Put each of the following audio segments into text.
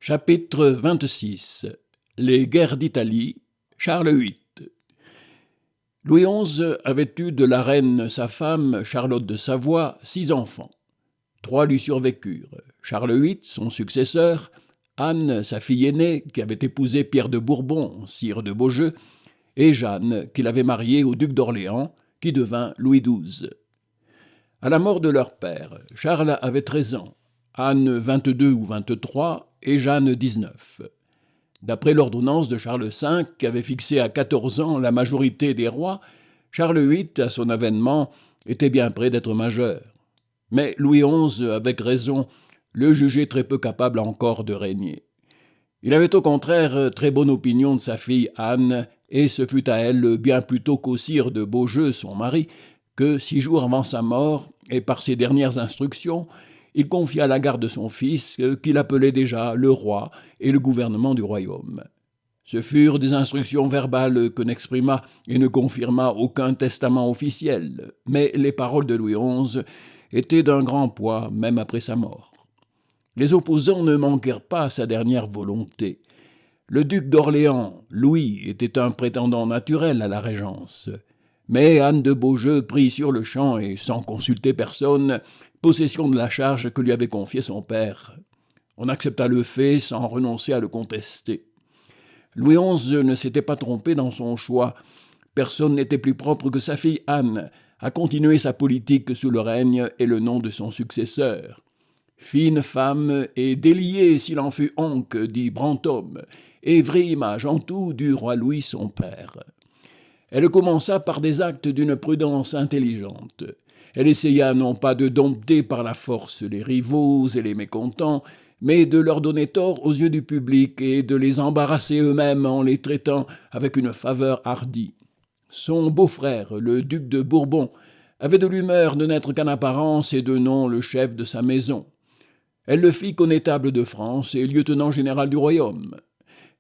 Chapitre 26. Les guerres d'Italie, Charles VIII. Louis XI avait eu de la reine sa femme, Charlotte de Savoie, 6 enfants. 3 lui survécurent. Charles VIII, son successeur, Anne, sa fille aînée, qui avait épousé Pierre de Bourbon, sire de Beaujeu, et Jeanne, qu'il avait mariée au duc d'Orléans, qui devint Louis XII. À la mort de leur père, Charles avait 13 ans, Anne 22 ou 23 et Jeanne 19. D'après l'ordonnance de Charles V, qui avait fixé à 14 ans la majorité des rois, Charles VIII, à son avènement, était bien près d'être majeur. Mais Louis XI, avec raison, le jugeait très peu capable encore de régner. Il avait au contraire très bonne opinion de sa fille Anne, et ce fut à elle bien plutôt qu'au sire de Beaujeu, son mari, que 6 jours avant sa mort, et par ses dernières instructions, il confia la garde de son fils, qu'il appelait déjà le roi et le gouvernement du royaume. Ce furent des instructions verbales que n'exprima et ne confirma aucun testament officiel, mais les paroles de Louis XI étaient d'un grand poids, même après sa mort. Les opposants ne manquèrent pas à sa dernière volonté. Le duc d'Orléans, Louis, était un prétendant naturel à la régence. Mais Anne de Beaujeu prit sur le champ et sans consulter personne possession de la charge que lui avait confiée son père. On accepta le fait sans renoncer à le contester. Louis XI ne s'était pas trompé dans son choix. Personne n'était plus propre que sa fille Anne à continuer sa politique sous le règne et le nom de son successeur. Fine femme et déliée s'il en fut oncle, dit Brantôme, et vraie image en tout du roi Louis son père. Elle commença par des actes d'une prudence intelligente. Elle essaya non pas de dompter par la force les rivaux et les mécontents, mais de leur donner tort aux yeux du public et de les embarrasser eux-mêmes en les traitant avec une faveur hardie. Son beau-frère, le duc de Bourbon, avait de l'humeur de n'être qu'en apparence et de nom le chef de sa maison. Elle le fit connétable de France et lieutenant général du royaume.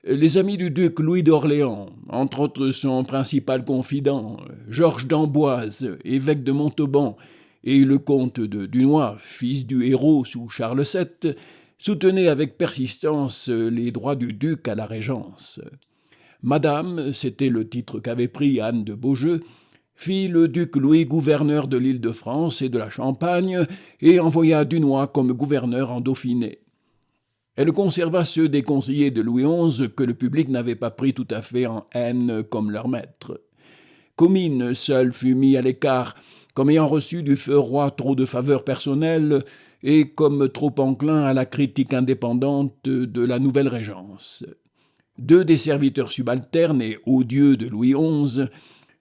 Les amis du duc Louis d'Orléans, entre autres son principal confident, Georges d'Amboise, évêque de Montauban, et le comte de Dunois, fils du héros sous Charles VII, soutenaient avec persistance les droits du duc à la régence. Madame, c'était le titre qu'avait pris Anne de Beaujeu, fit le duc Louis gouverneur de l'Île-de-France et de la Champagne et envoya Dunois comme gouverneur en Dauphiné. Elle conserva ceux des conseillers de Louis XI que le public n'avait pas pris tout à fait en haine comme leur maître. Comines seul fut mis à l'écart, comme ayant reçu du feu roi trop de faveurs personnelles et comme trop enclin à la critique indépendante de la nouvelle régence. 2 des serviteurs subalternes et odieux de Louis XI,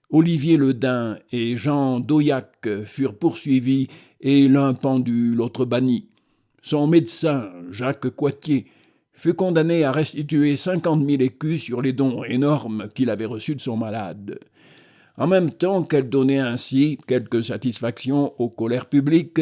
Olivier le Dain et Jean d'Auillac, furent poursuivis et l'un pendu, l'autre banni. Son médecin, Jacques Coictier, fut condamné à restituer 50 000 écus sur les dons énormes qu'il avait reçus de son malade. En même temps qu'elle donnait ainsi quelques satisfactions aux colères publiques,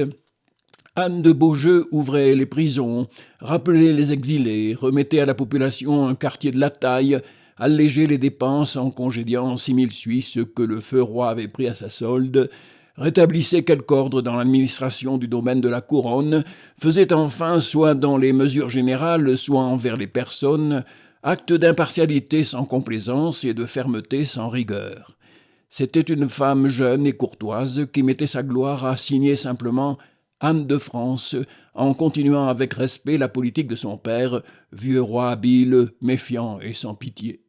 Anne de Beaujeu ouvrait les prisons, rappelait les exilés, remettait à la population un quartier de la taille, allégeait les dépenses en congédiant 6 000 Suisses que le feu roi avait pris à sa solde, rétablissait quelque ordre dans l'administration du domaine de la couronne, faisait enfin, soit dans les mesures générales, soit envers les personnes, acte d'impartialité sans complaisance et de fermeté sans rigueur. C'était une femme jeune et courtoise qui mettait sa gloire à signer simplement Anne de France, en continuant avec respect la politique de son père, vieux roi habile, méfiant et sans pitié.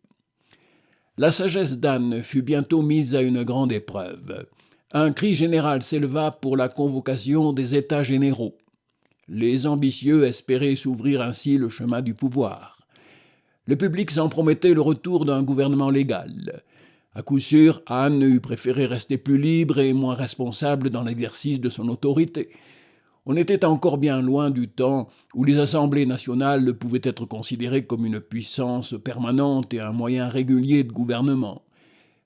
La sagesse d'Anne fut bientôt mise à une grande épreuve. Un cri général s'éleva pour la convocation des États généraux. Les ambitieux espéraient s'ouvrir ainsi le chemin du pouvoir. Le public s'en promettait le retour d'un gouvernement légal. À coup sûr, Anne eût préféré rester plus libre et moins responsable dans l'exercice de son autorité. On était encore bien loin du temps où les assemblées nationales pouvaient être considérées comme une puissance permanente et un moyen régulier de gouvernement.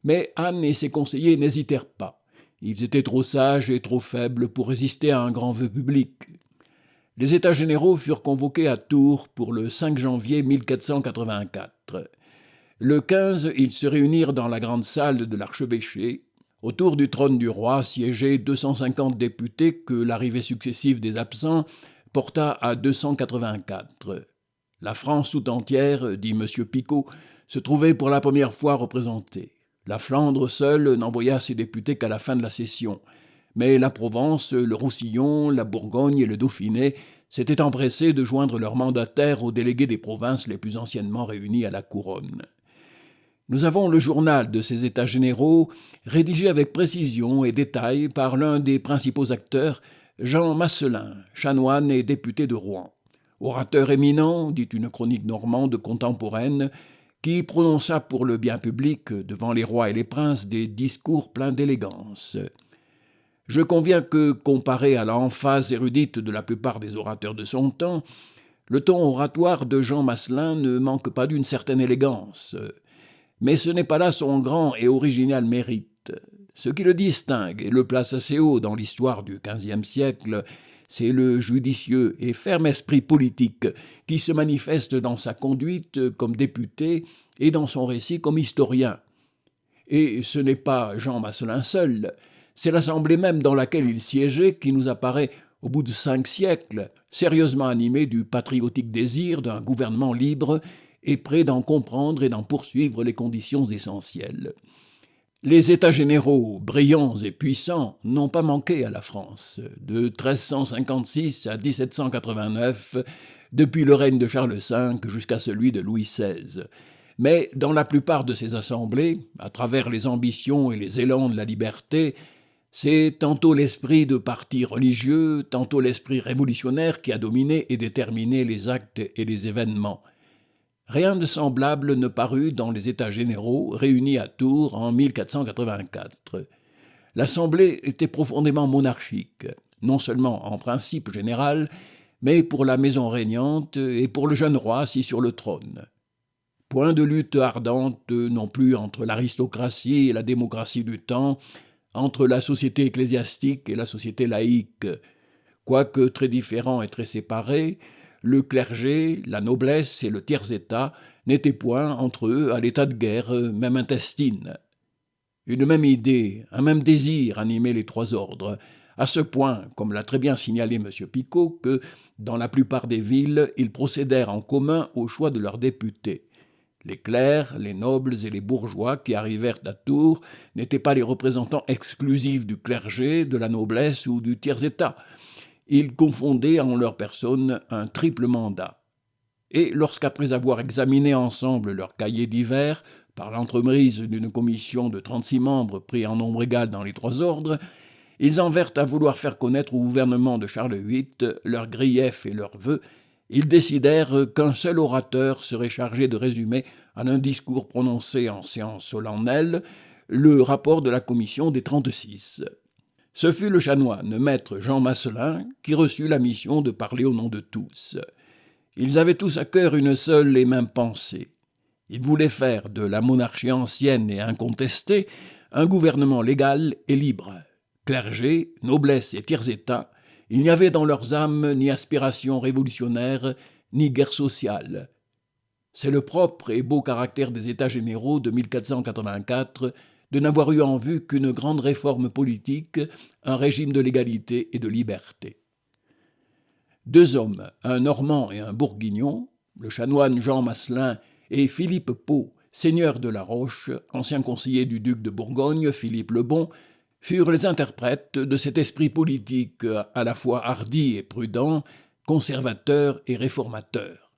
Mais Anne et ses conseillers n'hésitèrent pas. Ils étaient trop sages et trop faibles pour résister à un grand vœu public. Les États généraux furent convoqués à Tours pour le 5 janvier 1484. Le 15, ils se réunirent dans la grande salle de l'archevêché. Autour du trône du roi siégeaient 250 députés que l'arrivée successive des absents porta à 284. La France tout entière, dit M. Picot, se trouvait pour la première fois représentée. La Flandre seule n'envoya ses députés qu'à la fin de la session. Mais la Provence, le Roussillon, la Bourgogne et le Dauphiné s'étaient empressés de joindre leurs mandataires aux délégués des provinces les plus anciennement réunis à la couronne. Nous avons le journal de ces États généraux, rédigé avec précision et détail par l'un des principaux acteurs, Jean Masselin, chanoine et député de Rouen. Orateur éminent, dit une chronique normande contemporaine, qui prononça pour le bien public, devant les rois et les princes, des discours pleins d'élégance. Je conviens que, comparé à l'emphase érudite de la plupart des orateurs de son temps, le ton oratoire de Jean Masselin ne manque pas d'une certaine élégance. Mais ce n'est pas là son grand et original mérite. Ce qui le distingue et le place assez haut dans l'histoire du XVe siècle, c'est le judicieux et ferme esprit politique qui se manifeste dans sa conduite comme député et dans son récit comme historien. Et ce n'est pas Jean Masselin seul, c'est l'assemblée même dans laquelle il siégeait qui nous apparaît, au bout de 5 siècles, sérieusement animée du patriotique désir d'un gouvernement libre et prêt d'en comprendre et d'en poursuivre les conditions essentielles. Les États généraux, brillants et puissants, n'ont pas manqué à la France. De 1356 à 1789, depuis le règne de Charles V jusqu'à celui de Louis XVI. Mais dans la plupart de ces assemblées, à travers les ambitions et les élans de la liberté, c'est tantôt l'esprit de parti religieux, tantôt l'esprit révolutionnaire qui a dominé et déterminé les actes et les événements. Rien de semblable ne parut dans les États généraux réunis à Tours en 1484. L'Assemblée était profondément monarchique, non seulement en principe général, mais pour la maison régnante et pour le jeune roi assis sur le trône. Point de lutte ardente non plus entre l'aristocratie et la démocratie du temps, entre la société ecclésiastique et la société laïque. Quoique très différents et très séparés, le clergé, la noblesse et le tiers-état n'étaient point, entre eux, à l'état de guerre, même intestine. Une même idée, un même désir animait les 3 ordres, à ce point, comme l'a très bien signalé M. Picot, que, dans la plupart des villes, ils procédèrent en commun au choix de leurs députés. Les clercs, les nobles et les bourgeois qui arrivèrent à Tours n'étaient pas les représentants exclusifs du clergé, de la noblesse ou du tiers-état. Ils confondaient en leur personne un triple mandat. Et lorsqu'après avoir examiné ensemble leurs cahiers d'hiver, par l'entremise d'une commission de 36 membres pris en nombre égal dans les 3 ordres, ils en vinrent à vouloir faire connaître au gouvernement de Charles VIII leurs griefs et leurs vœux. Ils décidèrent qu'un seul orateur serait chargé de résumer en un discours prononcé en séance solennelle le rapport de la commission des 36. Ce fut le chanoine, maître Jean Masselin, qui reçut la mission de parler au nom de tous. Ils avaient tous à cœur une seule et même pensée. Ils voulaient faire de la monarchie ancienne et incontestée un gouvernement légal et libre. Clergé, noblesse et tiers-état, il n'y avait dans leurs âmes ni aspiration révolutionnaire, ni guerre sociale. C'est le propre et beau caractère des États généraux de 1484 de n'avoir eu en vue qu'une grande réforme politique, un régime de l'égalité et de liberté. 2 hommes, un Normand et un Bourguignon, le chanoine Jean Masselin et Philippe Pau, seigneur de La Roche, ancien conseiller du duc de Bourgogne, Philippe le Bon, furent les interprètes de cet esprit politique à la fois hardi et prudent, conservateur et réformateur.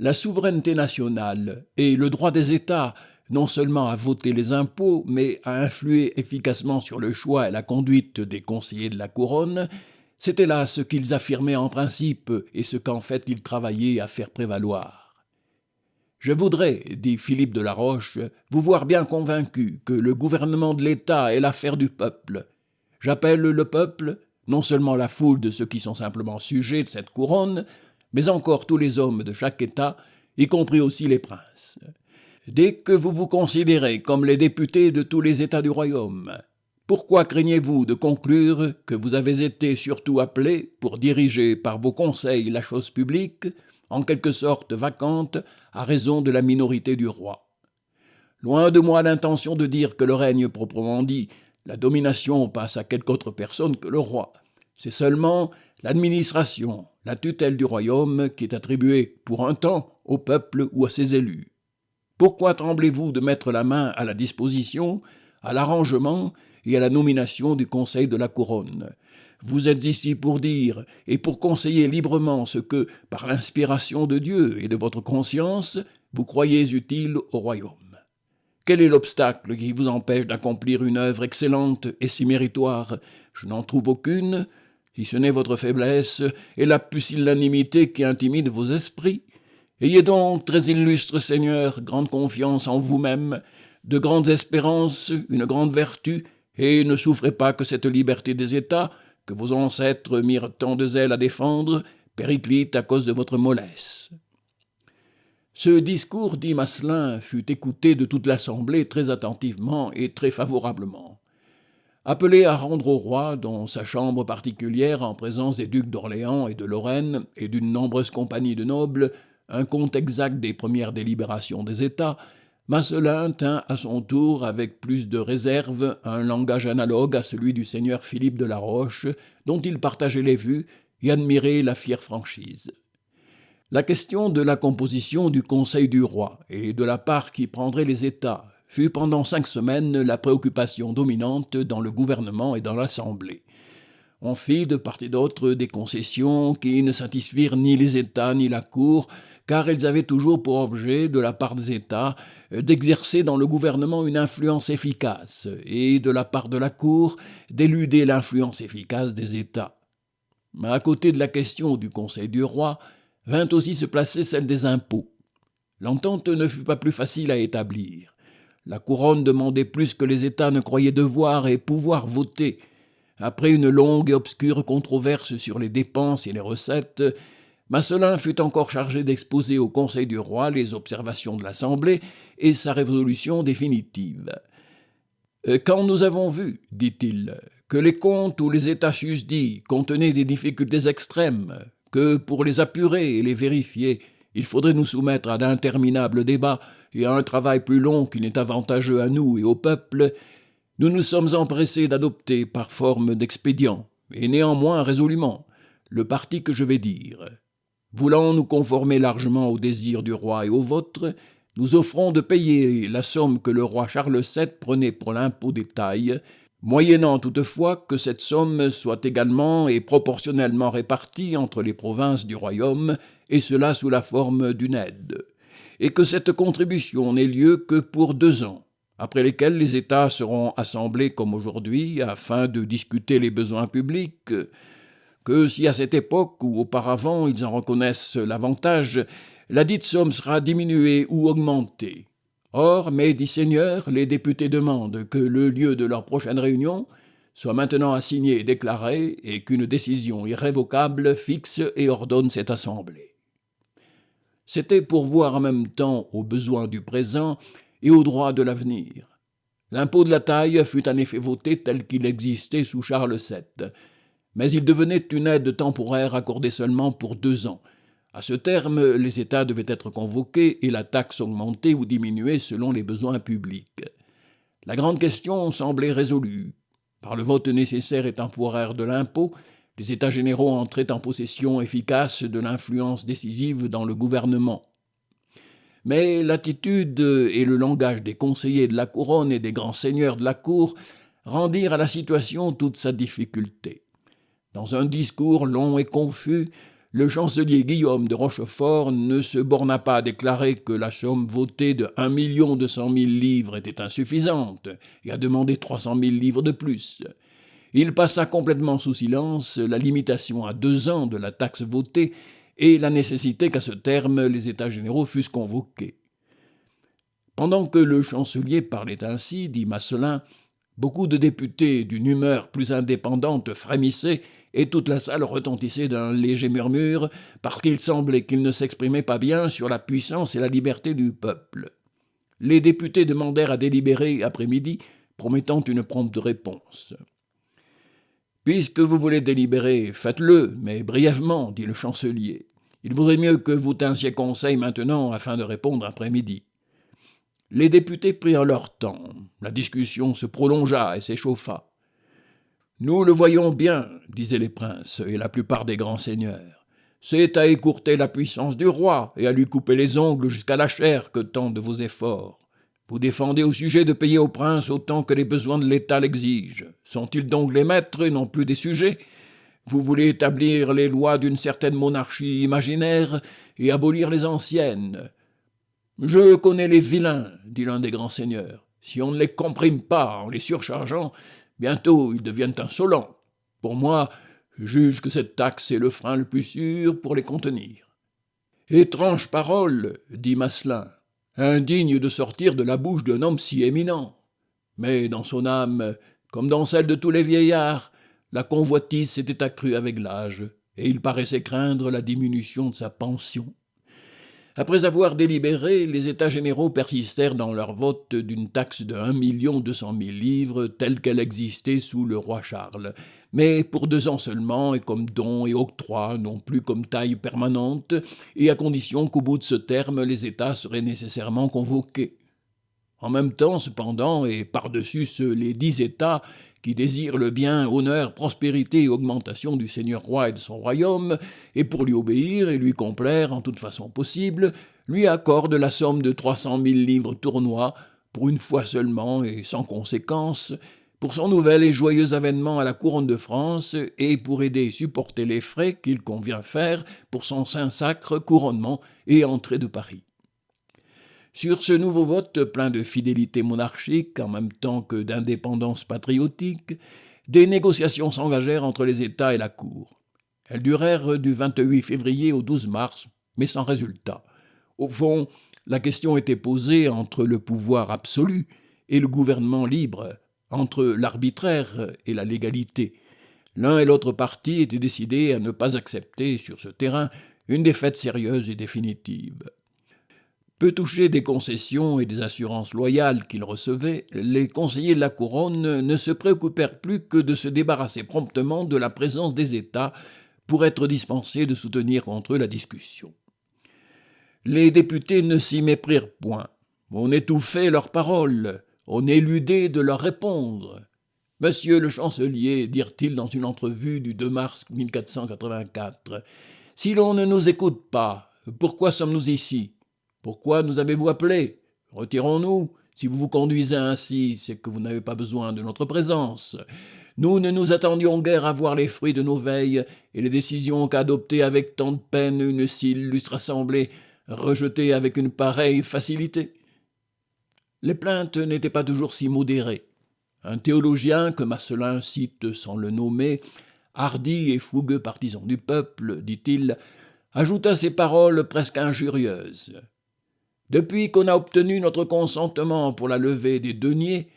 La souveraineté nationale et le droit des États non seulement à voter les impôts, mais à influer efficacement sur le choix et la conduite des conseillers de la couronne, c'était là ce qu'ils affirmaient en principe et ce qu'en fait ils travaillaient à faire prévaloir. Je voudrais, dit Philippe de La Roche, vous voir bien convaincu que le gouvernement de l'État est l'affaire du peuple. J'appelle le peuple, non seulement la foule de ceux qui sont simplement sujets de cette couronne, mais encore tous les hommes de chaque État, y compris aussi les princes. Dès que vous vous considérez comme les députés de tous les États du royaume, pourquoi craignez-vous de conclure que vous avez été surtout appelés pour diriger par vos conseils la chose publique, en quelque sorte vacante, à raison de la minorité du roi? Loin de moi l'intention de dire que le règne proprement dit, la domination passe à quelque autre personne que le roi. C'est seulement l'administration, la tutelle du royaume qui est attribuée pour un temps au peuple ou à ses élus? Pourquoi tremblez-vous de mettre la main à la disposition, à l'arrangement et à la nomination du Conseil de la Couronne? Vous êtes ici pour dire et pour conseiller librement ce que, par l'inspiration de Dieu et de votre conscience, vous croyez utile au royaume. Quel est l'obstacle qui vous empêche d'accomplir une œuvre excellente et si méritoire? Je n'en trouve aucune, si ce n'est votre faiblesse et la pusillanimité qui intimide vos esprits. Ayez donc, très illustre Seigneur, grande confiance en vous-même, de grandes espérances, une grande vertu, et ne souffrez pas que cette liberté des États, que vos ancêtres mirent tant de zèle à défendre, périclite à cause de votre mollesse. Ce discours, dit Masselin, fut écouté de toute l'Assemblée très attentivement et très favorablement. Appelé à rendre au roi, dans sa chambre particulière, en présence des ducs d'Orléans et de Lorraine et d'une nombreuse compagnie de nobles, un compte exact des premières délibérations des États, Masselin tint à son tour avec plus de réserve un langage analogue à celui du seigneur Philippe de la Roche, dont il partageait les vues et admirait la fière franchise. La question de la composition du Conseil du roi et de la part qu'y prendraient les États fut pendant 5 semaines la préoccupation dominante dans le gouvernement et dans l'Assemblée. On fit de part et d'autre des concessions qui ne satisfirent ni les États ni la Cour, car elles avaient toujours pour objet, de la part des États, d'exercer dans le gouvernement une influence efficace, et de la part de la Cour, d'éluder l'influence efficace des États. Mais à côté de la question du Conseil du roi, vint aussi se placer celle des impôts. L'entente ne fut pas plus facile à établir. La couronne demandait plus que les États ne croyaient devoir et pouvoir voter. Après une longue et obscure controverse sur les dépenses et les recettes, Masselin fut encore chargé d'exposer au Conseil du roi les observations de l'Assemblée et sa résolution définitive. « Quand nous avons vu, dit-il, que les comptes ou les états susdits contenaient des difficultés extrêmes, que pour les apurer et les vérifier, il faudrait nous soumettre à d'interminables débats et à un travail plus long qui n'est avantageux à nous et au peuple, nous nous sommes empressés d'adopter par forme d'expédient, et néanmoins résolument, le parti que je vais dire. Voulant nous conformer largement aux désirs du roi et aux vôtres, nous offrons de payer la somme que le roi Charles VII prenait pour l'impôt des tailles, moyennant toutefois que cette somme soit également et proportionnellement répartie entre les provinces du royaume, et cela sous la forme d'une aide, et que cette contribution n'ait lieu que pour 2 ans, après lesquels les États seront assemblés comme aujourd'hui afin de discuter les besoins publics, que si à cette époque ou auparavant ils en reconnaissent l'avantage, la dite somme sera diminuée ou augmentée. Or, mes dits seigneurs, les députés demandent que le lieu de leur prochaine réunion soit maintenant assigné et déclaré et qu'une décision irrévocable fixe et ordonne cette assemblée. C'était pour voir en même temps aux besoins du présent et aux droits de l'avenir. L'impôt de la taille fut en effet voté tel qu'il existait sous Charles VII, mais il devenait une aide temporaire accordée seulement pour 2 ans. À ce terme, les États devaient être convoqués et la taxe augmentée ou diminuée selon les besoins publics. La grande question semblait résolue. Par le vote nécessaire et temporaire de l'impôt, les États généraux entraient en possession efficace de l'influence décisive dans le gouvernement. Mais l'attitude et le langage des conseillers de la couronne et des grands seigneurs de la cour rendirent à la situation toute sa difficulté. Dans un discours long et confus, le chancelier Guillaume de Rochefort ne se borna pas à déclarer que la somme votée de 1 200 000 livres était insuffisante et à demander 300 000 livres de plus. Il passa complètement sous silence la limitation à 2 ans de la taxe votée et la nécessité qu'à ce terme les États généraux fussent convoqués. Pendant que le chancelier parlait ainsi, dit Masselin, beaucoup de députés d'une humeur plus indépendante frémissaient et toute la salle retentissait d'un léger murmure parce qu'il semblait qu'il ne s'exprimait pas bien sur la puissance et la liberté du peuple. Les députés demandèrent à délibérer après-midi, promettant une prompte réponse. « Puisque vous voulez délibérer, faites-le, mais brièvement, dit le chancelier. Il vaudrait mieux que vous tinssiez conseil maintenant afin de répondre après-midi. » Les députés prirent leur temps. La discussion se prolongea et s'échauffa. « Nous le voyons bien, disaient les princes et la plupart des grands seigneurs. C'est à écourter la puissance du roi et à lui couper les ongles jusqu'à la chair que tendent vos efforts. Vous défendez au sujet de payer au prince autant que les besoins de l'État l'exigent. Sont-ils donc les maîtres et non plus des sujets ? Vous voulez établir les lois d'une certaine monarchie imaginaire et abolir les anciennes. Je connais les vilains, dit l'un des grands seigneurs. Si on ne les comprime pas en les surchargeant, bientôt ils deviennent insolents. Pour moi, je juge que cette taxe est le frein le plus sûr pour les contenir. Étrange parole, dit Masselin, indigne de sortir de la bouche d'un homme si éminent. Mais dans son âme, comme dans celle de tous les vieillards, la convoitise s'était accrue avec l'âge, et il paraissait craindre la diminution de sa pension. Après avoir délibéré, les États généraux persistèrent dans leur vote d'une taxe de 1 200 000 livres telle qu'elle existait sous le roi Charles, mais pour 2 ans seulement et comme don et octroi, non plus comme taille permanente, et à condition qu'au bout de ce terme, les États seraient nécessairement convoqués. En même temps, cependant, et par-dessus les 10 États qui désirent le bien, honneur, prospérité et augmentation du Seigneur roi et de son royaume, et pour lui obéir et lui complaire en toute façon possible, lui accordent la somme de 300 000 livres tournois, pour une fois seulement et sans conséquence, pour son nouvel et joyeux avènement à la couronne de France et pour aider et supporter les frais qu'il convient faire pour son Saint-Sacre couronnement et entrée de Paris. Sur ce nouveau vote plein de fidélité monarchique en même temps que d'indépendance patriotique, des négociations s'engagèrent entre les États et la cour. Elles durèrent du 28 février au 12 mars, mais sans résultat. Au fond, la question était posée entre le pouvoir absolu et le gouvernement libre, entre l'arbitraire et la légalité. L'un et l'autre parti étaient décidés à ne pas accepter sur ce terrain une défaite sérieuse et définitive. Peu touchés des concessions et des assurances loyales qu'ils recevaient, les conseillers de la couronne ne se préoccupèrent plus que de se débarrasser promptement de la présence des États pour être dispensés de soutenir contre eux la discussion. Les députés ne s'y méprirent point. On étouffait leurs paroles, on éludait de leur répondre. « Monsieur le chancelier, dirent-ils dans une entrevue du 2 mars 1484, si l'on ne nous écoute pas, pourquoi sommes-nous ici ? Pourquoi nous avez-vous appelés ? Retirons-nous. Si vous vous conduisez ainsi, c'est que vous n'avez pas besoin de notre présence. Nous ne nous attendions guère à voir les fruits de nos veilles et les décisions qu'adoptait avec tant de peine une si illustre assemblée, rejetées avec une pareille facilité. » Les plaintes n'étaient pas toujours si modérées. Un théologien que Masselin cite sans le nommer, hardi et fougueux partisan du peuple, dit-il, ajouta ces paroles presque injurieuses. Depuis qu'on a obtenu notre consentement pour la levée des deniers,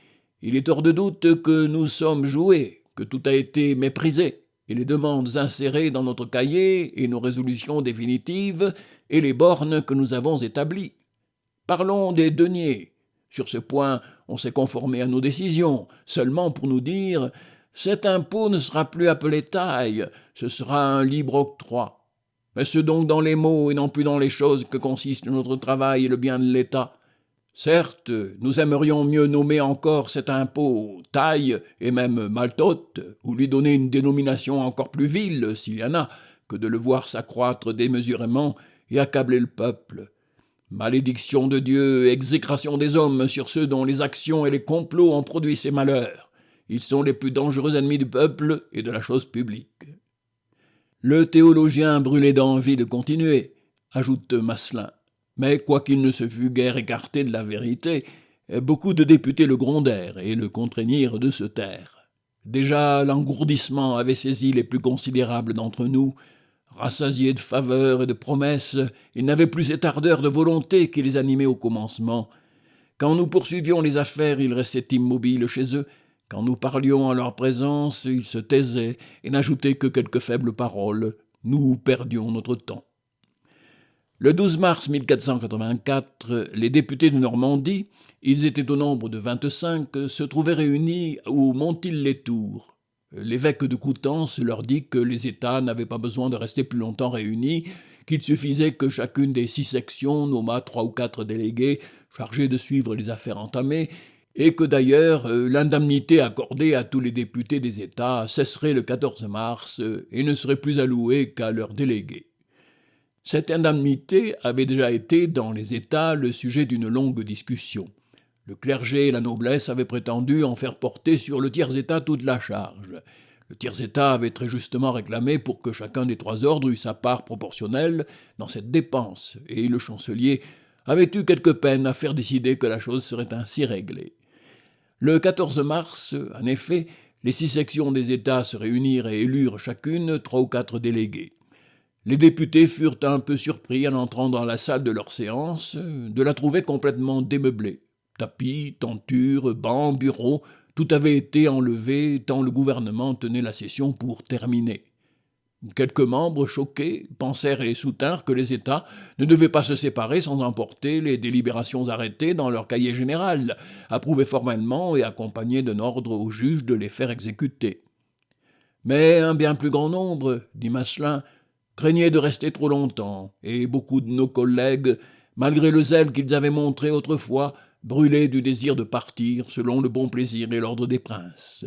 il est hors de doute que nous sommes joués, que tout a été méprisé, et les demandes insérées dans notre cahier et nos résolutions définitives et les bornes que nous avons établies. Parlons des deniers. Sur ce point, on s'est conformé à nos décisions, seulement pour nous dire « cet impôt ne sera plus appelé taille, ce sera un libre octroi ». Est-ce donc dans les mots et non plus dans les choses que consiste notre travail et le bien de l'État ? Certes, nous aimerions mieux nommer encore cet impôt taille et même maltote, ou lui donner une dénomination encore plus vile, s'il y en a, que de le voir s'accroître démesurément et accabler le peuple. Malédiction de Dieu, exécration des hommes sur ceux dont les actions et les complots ont produit ces malheurs. Ils sont les plus dangereux ennemis du peuple et de la chose publique. Le théologien brûlait d'envie de continuer, ajoute Masselin. Mais quoiqu'il ne se fût guère écarté de la vérité, beaucoup de députés le grondèrent et le contraignirent de se taire. Déjà l'engourdissement avait saisi les plus considérables d'entre nous. Rassasiés de faveurs et de promesses, ils n'avaient plus cette ardeur de volonté qui les animait au commencement. Quand nous poursuivions les affaires, ils restaient immobiles chez eux. Quand nous parlions en leur présence, ils se taisaient et n'ajoutaient que quelques faibles paroles. Nous perdions notre temps. Le 12 mars 1484, les députés de Normandie, ils étaient au nombre de 25, se trouvaient réunis au Montil-les-Tours. L'évêque de Coutances leur dit que les États n'avaient pas besoin de rester plus longtemps réunis, qu'il suffisait que chacune des 6 sections nommât 3 ou 4 délégués chargés de suivre les affaires entamées, et que d'ailleurs l'indemnité accordée à tous les députés des États cesserait le 14 mars et ne serait plus allouée qu'à leurs délégués. Cette indemnité avait déjà été, dans les États, le sujet d'une longue discussion. Le clergé et la noblesse avaient prétendu en faire porter sur le tiers-État toute la charge. Le tiers-État avait très justement réclamé pour que chacun des trois ordres eût sa part proportionnelle dans cette dépense, et le chancelier avait eu quelque peine à faire décider que la chose serait ainsi réglée. Le 14 mars, en effet, les 6 sections des États se réunirent et élurent chacune 3 ou 4 délégués. Les députés furent un peu surpris en entrant dans la salle de leur séance de la trouver complètement démeublée. Tapis, tentures, bancs, bureaux, tout avait été enlevé tant le gouvernement tenait la session pour terminer. Quelques membres, choqués, pensèrent et soutinrent que les États ne devaient pas se séparer sans emporter les délibérations arrêtées dans leur cahier général, approuvées formellement et accompagnées d'un ordre au juge de les faire exécuter. Mais un bien plus grand nombre, dit Masselin, craignait de rester trop longtemps, et beaucoup de nos collègues, malgré le zèle qu'ils avaient montré autrefois, brûlaient du désir de partir selon le bon plaisir et l'ordre des princes.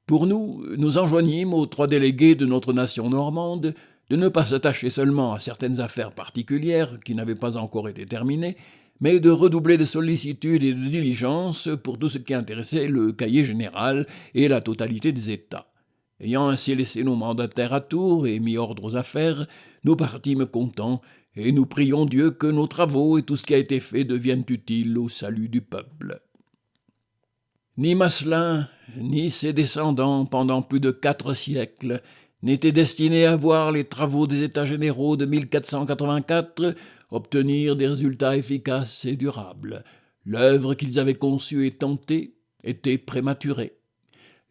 Pour nous, nous enjoignîmes aux 3 délégués de notre nation normande de ne pas s'attacher seulement à certaines affaires particulières qui n'avaient pas encore été terminées, mais de redoubler de sollicitude et de diligence pour tout ce qui intéressait le cahier général et la totalité des États. Ayant ainsi laissé nos mandataires à Tours et mis ordre aux affaires, nous partîmes contents et nous prions Dieu que nos travaux et tout ce qui a été fait deviennent utiles au salut du peuple. Ni Masselin, ni ses descendants, pendant plus de 4 siècles, n'étaient destinés à voir les travaux des États généraux de 1484 obtenir des résultats efficaces et durables. L'œuvre qu'ils avaient conçue et tentée était prématurée.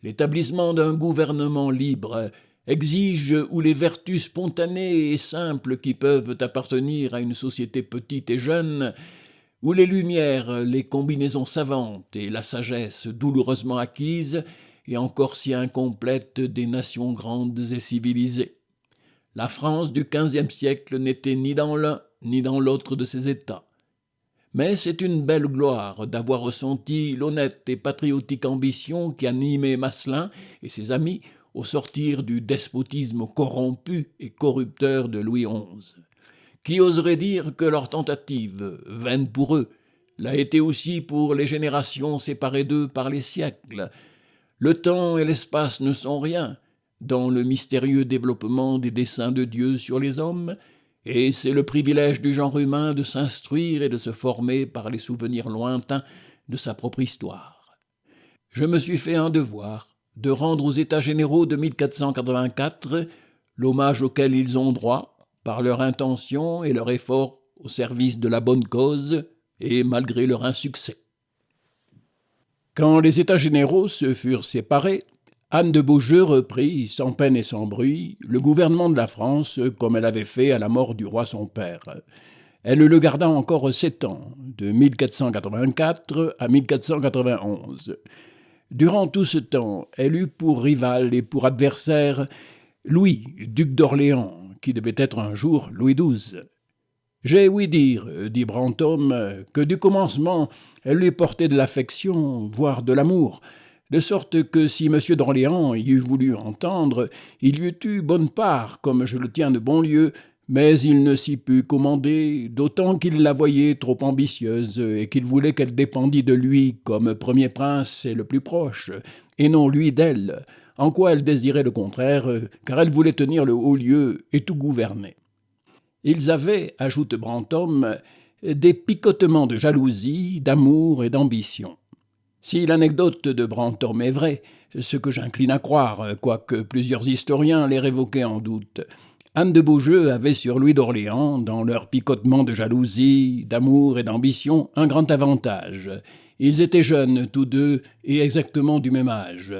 L'établissement d'un gouvernement libre exige où les vertus spontanées et simples qui peuvent appartenir à une société petite et jeune, où les lumières, les combinaisons savantes et la sagesse douloureusement acquises et encore si incomplètes des nations grandes et civilisées. La France du XVe siècle n'était ni dans l'un ni dans l'autre de ces États. Mais c'est une belle gloire d'avoir ressenti l'honnête et patriotique ambition qui animait Masselin et ses amis au sortir du despotisme corrompu et corrupteur de Louis XI. Qui oserait dire que leur tentative, vaine pour eux, l'a été aussi pour les générations séparées d'eux par les siècles. Le temps et l'espace ne sont rien dans le mystérieux développement des desseins de Dieu sur les hommes, et c'est le privilège du genre humain de s'instruire et de se former par les souvenirs lointains de sa propre histoire. Je me suis fait un devoir de rendre aux États généraux de 1484 l'hommage auquel ils ont droit, par leur intention et leur effort au service de la bonne cause, et malgré leur insuccès. Quand les États généraux se furent séparés, Anne de Beaujeu reprit, sans peine et sans bruit, le gouvernement de la France comme elle avait fait à la mort du roi son père. Elle le garda encore 7 ans, de 1484 à 1491. Durant tout ce temps, elle eut pour rival et pour adversaire Louis, duc d'Orléans, qui devait être un jour Louis XII. J'ai ouï dire, dit Brantôme, que du commencement, elle lui portait de l'affection, voire de l'amour, de sorte que si M. d'Orléans y eût voulu entendre, il y eût eu bonne part, comme je le tiens de bon lieu, mais il ne s'y put commander, d'autant qu'il la voyait trop ambitieuse et qu'il voulait qu'elle dépendît de lui comme premier prince et le plus proche, et non lui d'elle, en quoi elle désirait le contraire, car elle voulait tenir le haut lieu et tout gouverner. Ils avaient, ajoute Brantôme, des picotements de jalousie, d'amour et d'ambition. Si l'anecdote de Brantôme est vraie, ce que j'incline à croire, quoique plusieurs historiens l'aient révoqué en doute, Anne de Beaujeu avait sur Louis d'Orléans, dans leur picotement de jalousie, d'amour et d'ambition, un grand avantage. Ils étaient jeunes, tous deux, et exactement du même âge.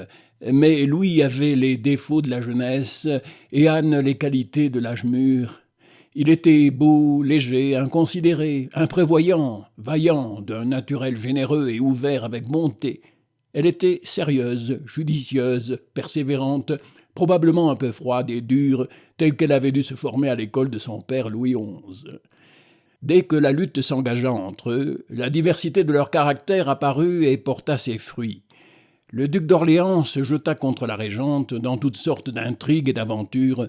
Mais Louis avait les défauts de la jeunesse et Anne les qualités de l'âge mûr. Il était beau, léger, inconsidéré, imprévoyant, vaillant, d'un naturel généreux et ouvert avec bonté. Elle était sérieuse, judicieuse, persévérante, probablement un peu froide et dure, telle qu'elle avait dû se former à l'école de son père Louis XI. Dès que la lutte s'engagea entre eux, la diversité de leur caractère apparut et porta ses fruits. Le duc d'Orléans se jeta contre la régente dans toutes sortes d'intrigues et d'aventures,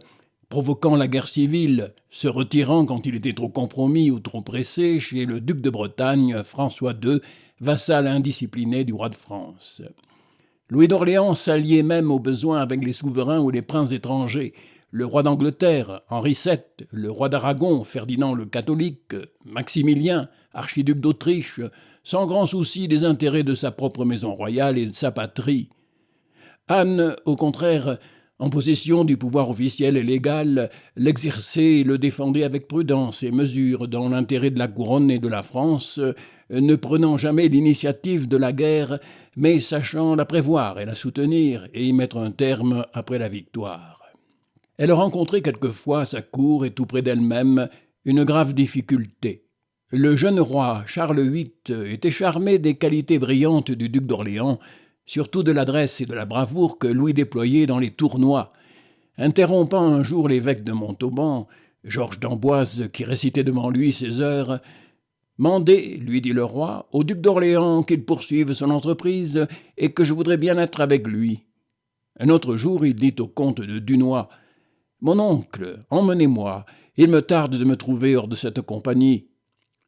provoquant la guerre civile, se retirant quand il était trop compromis ou trop pressé chez le duc de Bretagne, François II, vassal indiscipliné du roi de France. Louis d'Orléans s'alliait même au besoin avec les souverains ou les princes étrangers, le roi d'Angleterre, Henri VII, le roi d'Aragon, Ferdinand le catholique, Maximilien, archiduc d'Autriche, sans grand souci des intérêts de sa propre maison royale et de sa patrie. Anne, au contraire, en possession du pouvoir officiel et légal, l'exerçait et le défendait avec prudence et mesure dans l'intérêt de la couronne et de la France, ne prenant jamais l'initiative de la guerre, mais sachant la prévoir et la soutenir et y mettre un terme après la victoire. Elle rencontrait quelquefois à sa cour et tout près d'elle-même une grave difficulté. Le jeune roi Charles VIII était charmé des qualités brillantes du duc d'Orléans, surtout de l'adresse et de la bravoure que Louis déployait dans les tournois. Interrompant un jour l'évêque de Montauban, Georges d'Amboise, qui récitait devant lui ses heures, « Mandez, lui dit le roi, au duc d'Orléans qu'il poursuive son entreprise et que je voudrais bien être avec lui. » Un autre jour, il dit au comte de Dunois, « Mon oncle, emmenez-moi, il me tarde de me trouver hors de cette compagnie. »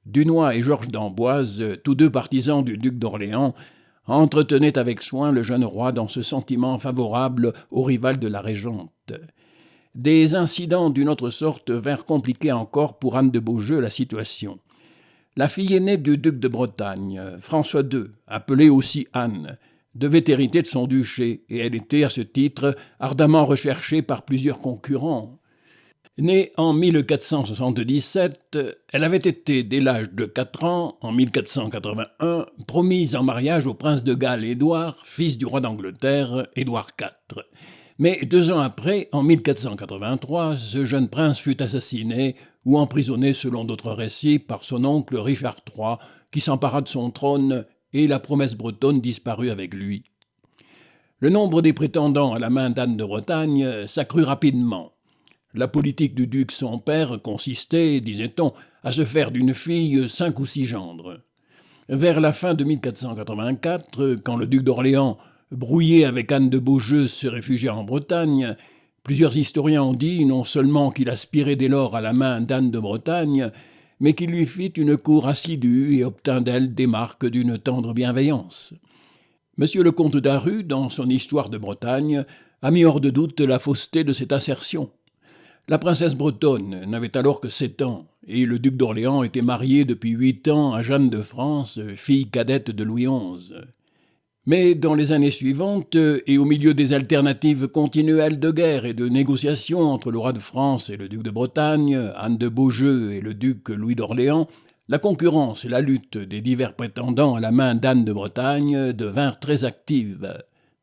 Dunois et Georges d'Amboise, tous deux partisans du duc d'Orléans, entretenaient avec soin le jeune roi dans ce sentiment favorable au rival de la régente. Des incidents d'une autre sorte vinrent compliquer encore pour Anne de Beaujeu la situation. La fille aînée du duc de Bretagne, François II, appelée aussi Anne, devait hériter de son duché, et elle était, à ce titre, ardemment recherchée par plusieurs concurrents. Née en 1477, elle avait été, dès l'âge de 4 ans, en 1481, promise en mariage au prince de Galles Édouard, fils du roi d'Angleterre, Édouard IV. Mais 2 ans après, en 1483, ce jeune prince fut assassiné ou emprisonné, selon d'autres récits, par son oncle Richard III, qui s'empara de son trône et la promesse bretonne disparut avec lui. Le nombre des prétendants à la main d'Anne de Bretagne s'accrut rapidement. La politique du duc son père consistait, disait-on, à se faire d'une fille 5 ou 6 gendres. Vers la fin de 1484, quand le duc d'Orléans, brouillé avec Anne de Beaujeu, se réfugia en Bretagne, plusieurs historiens ont dit non seulement qu'il aspirait dès lors à la main d'Anne de Bretagne, mais qu'il lui fit une cour assidue et obtint d'elle des marques d'une tendre bienveillance. Monsieur le comte d'Aru, dans son Histoire de Bretagne, a mis hors de doute la fausseté de cette assertion. La princesse bretonne n'avait alors que 7 ans, et le duc d'Orléans était marié depuis 8 ans à Jeanne de France, fille cadette de Louis XI. Mais dans les années suivantes, et au milieu des alternatives continuelles de guerre et de négociations entre le roi de France et le duc de Bretagne, Anne de Beaujeu et le duc Louis d'Orléans, la concurrence et la lutte des divers prétendants à la main d'Anne de Bretagne devinrent très actives.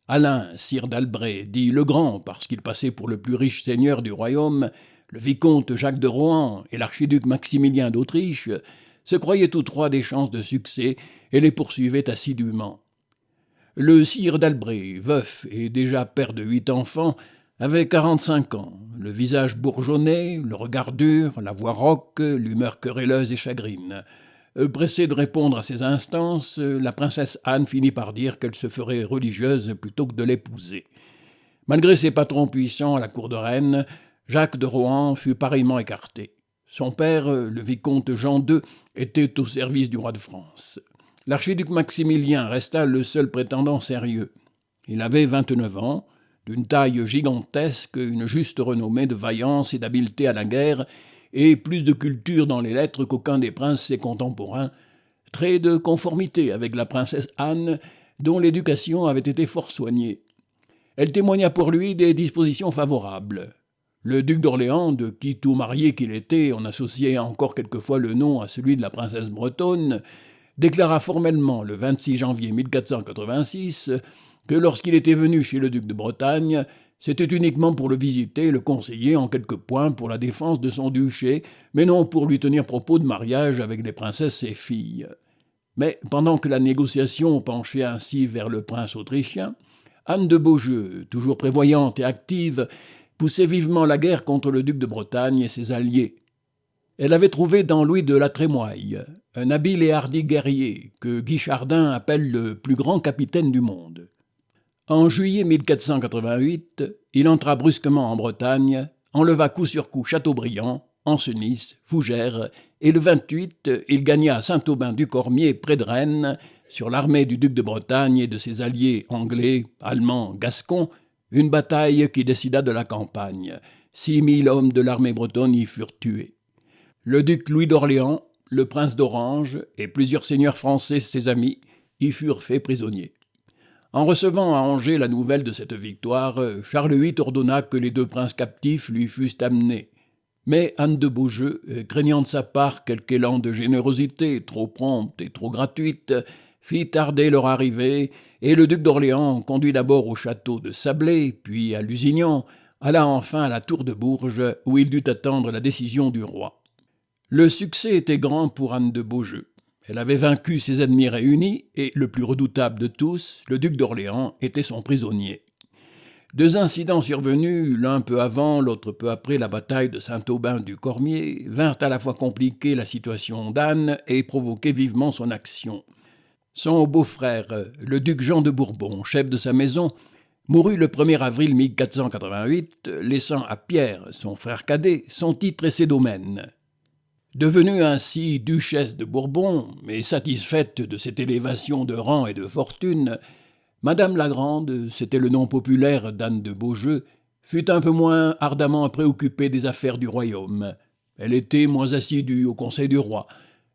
Alain, sire d'Albret, dit le Grand parce qu'il passait pour le plus riche seigneur du royaume, le vicomte Jacques de Rohan et l'archiduc Maximilien d'Autriche se croyaient tous trois des chances de succès et les poursuivaient assidûment. Le sire d'Albret, veuf et déjà père de 8 enfants, avait 45 ans, le visage bourgeonné, le regard dur, la voix rauque, l'humeur querelleuse et chagrine. Pressée de répondre à ces instances, la princesse Anne finit par dire qu'elle se ferait religieuse plutôt que de l'épouser. Malgré ses patrons puissants à la cour de Rennes, Jacques de Rohan fut pareillement écarté. Son père, le vicomte Jean II, était au service du roi de France. L'archiduc Maximilien resta le seul prétendant sérieux. Il avait 29 ans, d'une taille gigantesque, une juste renommée de vaillance et d'habileté à la guerre, et plus de culture dans les lettres qu'aucun des princes ses contemporains, trait de conformité avec la princesse Anne, dont l'éducation avait été fort soignée. Elle témoigna pour lui des dispositions favorables. Le duc d'Orléans, de qui tout marié qu'il était, on associait encore quelquefois le nom à celui de la princesse bretonne, déclara formellement le 26 janvier 1486 que lorsqu'il était venu chez le duc de Bretagne, c'était uniquement pour le visiter et le conseiller en quelques points pour la défense de son duché, mais non pour lui tenir propos de mariage avec les princesses ses filles. Mais pendant que la négociation penchait ainsi vers le prince autrichien, Anne de Beaujeu, toujours prévoyante et active, poussait vivement la guerre contre le duc de Bretagne et ses alliés. Elle avait trouvé dans Louis de la Trémoille un habile et hardi guerrier que Guy Chardin appelle le plus grand capitaine du monde. En juillet 1488, il entra brusquement en Bretagne, enleva coup sur coup Châteaubriand, Ancenis, Fougères, et le 28, il gagna Saint-Aubin-du-Cormier, près de Rennes, sur l'armée du duc de Bretagne et de ses alliés anglais, allemands, gascons, une bataille qui décida de la campagne. 6000 hommes de l'armée bretonne y furent tués. Le duc Louis d'Orléans, le prince d'Orange et plusieurs seigneurs français, ses amis, y furent faits prisonniers. En recevant à Angers la nouvelle de cette victoire, Charles VIII ordonna que les 2 princes captifs lui fussent amenés. Mais Anne de Beaujeu, craignant de sa part quelque élan de générosité trop prompte et trop gratuite, fit tarder leur arrivée, et le duc d'Orléans, conduit d'abord au château de Sablé, puis à Lusignan, alla enfin à la tour de Bourges, où il dut attendre la décision du roi. Le succès était grand pour Anne de Beaujeu. Elle avait vaincu ses ennemis réunis, et le plus redoutable de tous, le duc d'Orléans, était son prisonnier. 2 incidents survenus, l'un peu avant, l'autre peu après la bataille de Saint-Aubin-du-Cormier, vinrent à la fois compliquer la situation d'Anne et provoquer vivement son action. Son beau-frère, le duc Jean de Bourbon, chef de sa maison, mourut le 1er avril 1488, laissant à Pierre, son frère cadet, son titre et ses domaines. Devenue ainsi duchesse de Bourbon, et satisfaite de cette élévation de rang et de fortune, Madame la Grande, c'était le nom populaire d'Anne de Beaujeu, fut un peu moins ardemment préoccupée des affaires du royaume. Elle était moins assidue au conseil du roi.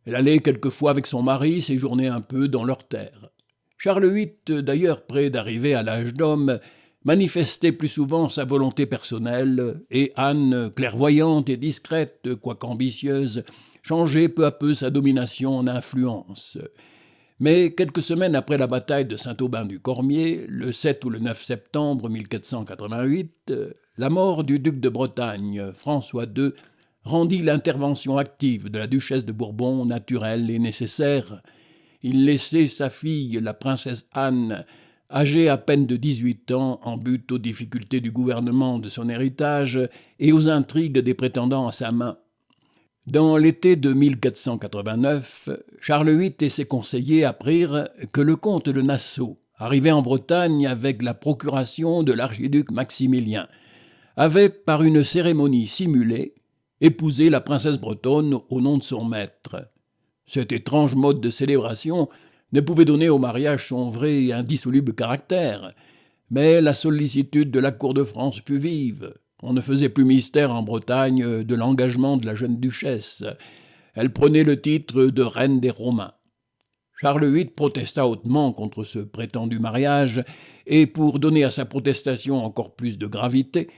Elle allait quelquefois avec son mari séjourner un peu dans leurs terres. Charles VIII, d'ailleurs près d'arriver à l'âge d'homme, manifestait plus souvent sa volonté personnelle, et Anne, clairvoyante et discrète, quoique ambitieuse, changeait peu à peu sa domination en influence. Mais quelques semaines après la bataille de Saint-Aubin-du-Cormier, le 7 ou le 9 septembre 1488, la mort du duc de Bretagne, François II, rendit l'intervention active de la duchesse de Bourbon naturelle et nécessaire. Il laissait sa fille, la princesse Anne, âgée à peine de 18 ans, en butte aux difficultés du gouvernement de son héritage et aux intrigues des prétendants à sa main. Dans l'été de 1489, Charles VIII et ses conseillers apprirent que le comte de Nassau, arrivé en Bretagne avec la procuration de l'archiduc Maximilien, avait, par une cérémonie simulée, épousé la princesse bretonne au nom de son maître. Cet étrange mode de célébration ne pouvait donner au mariage son vrai et indissoluble caractère, mais la sollicitude de la cour de France fut vive. On ne faisait plus mystère en Bretagne de l'engagement de la jeune duchesse. Elle prenait le titre de reine des Romains. Charles VIII protesta hautement contre ce prétendu mariage, et pour donner à sa protestation encore plus de gravité,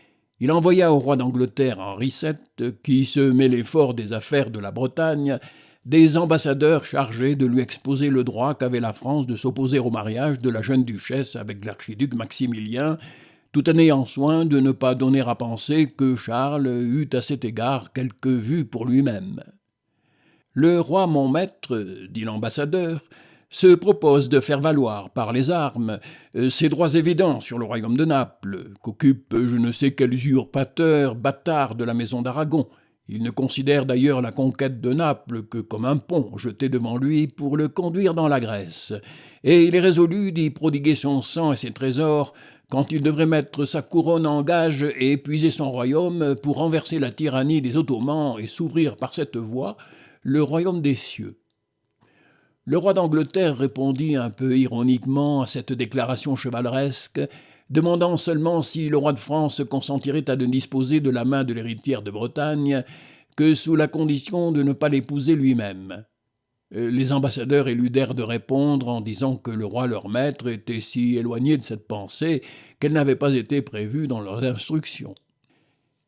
il envoya au roi d'Angleterre Henri VII, qui se mêlait fort des affaires de la Bretagne, des ambassadeurs chargés de lui exposer le droit qu'avait la France de s'opposer au mariage de la jeune duchesse avec l'archiduc Maximilien, tout en ayant soin de ne pas donner à penser que Charles eût à cet égard quelque vue pour lui-même. « Le roi mon maître, dit l'ambassadeur, se propose de faire valoir par les armes ses droits évidents sur le royaume de Naples, qu'occupe je ne sais quel usurpateur bâtard de la maison d'Aragon. Il ne considère d'ailleurs la conquête de Naples que comme un pont jeté devant lui pour le conduire dans la Grèce, et il est résolu d'y prodiguer son sang et ses trésors quand il devrait mettre sa couronne en gage et épuiser son royaume pour renverser la tyrannie des Ottomans et s'ouvrir par cette voie le royaume des cieux. » Le roi d'Angleterre répondit un peu ironiquement à cette déclaration chevaleresque, demandant seulement si le roi de France consentirait à ne disposer de la main de l'héritière de Bretagne que sous la condition de ne pas l'épouser lui-même. Les ambassadeurs éludèrent de répondre en disant que le roi leur maître était si éloigné de cette pensée qu'elle n'avait pas été prévue dans leurs instructions.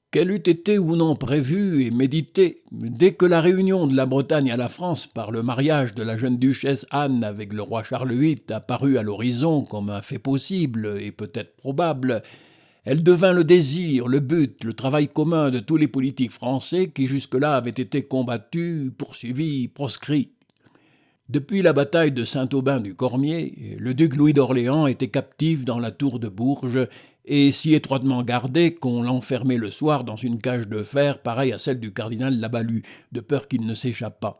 Qu'elle eût été ou non prévue et méditée, dès que la réunion de la Bretagne à la France par le mariage de la jeune duchesse Anne avec le roi Charles VIII apparut à l'horizon comme un fait possible et peut-être probable, elle devint le désir, le but, le travail commun de tous les politiques français qui jusque-là avaient été combattus, poursuivis, proscrits. Depuis la bataille de Saint-Aubin-du-Cormier, le duc Louis d'Orléans était captif dans la tour de Bourges et si étroitement gardé qu'on l'enfermait le soir dans une cage de fer pareille à celle du cardinal Labalue, de peur qu'il ne s'échappât.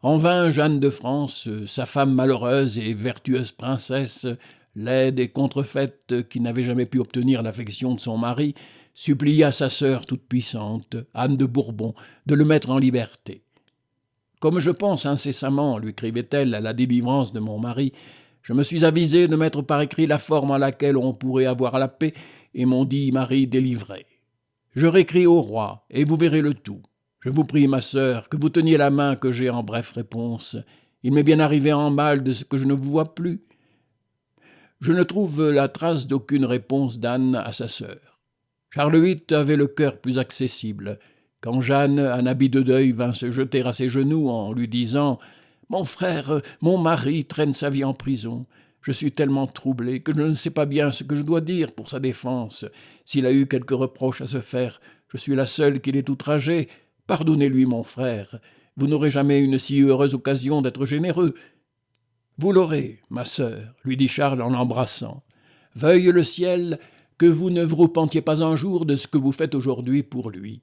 En vain, Jeanne de France, sa femme malheureuse et vertueuse princesse, laide et contrefaite, qui n'avait jamais pu obtenir l'affection de son mari, supplia sa sœur toute-puissante, Anne de Bourbon, de le mettre en liberté. « Comme je pense incessamment, lui écrivait-elle, à la délivrance de mon mari, je me suis avisée de mettre par écrit la forme en laquelle on pourrait avoir la paix et mon dit mari délivré. Je réécris au roi, et vous verrez le tout. Je vous prie, ma sœur, que vous teniez la main que j'ai en bref réponse. Il m'est bien arrivé en mal de ce que je ne vous vois plus. » Je ne trouve la trace d'aucune réponse d'Anne à sa sœur. Charles VIII avait le cœur plus accessible. Quand Jeanne, en habit de deuil, vint se jeter à ses genoux en lui disant « Mon frère, mon mari traîne sa vie en prison. Je suis tellement troublé que je ne sais pas bien ce que je dois dire pour sa défense. S'il a eu quelques reproches à se faire, je suis la seule qui l'ait outragé. Pardonnez-lui, mon frère. Vous n'aurez jamais une si heureuse occasion d'être généreux. » « Vous l'aurez, ma sœur, lui dit Charles en l'embrassant. Veuille le ciel que vous ne vous repentiez pas un jour de ce que vous faites aujourd'hui pour lui. »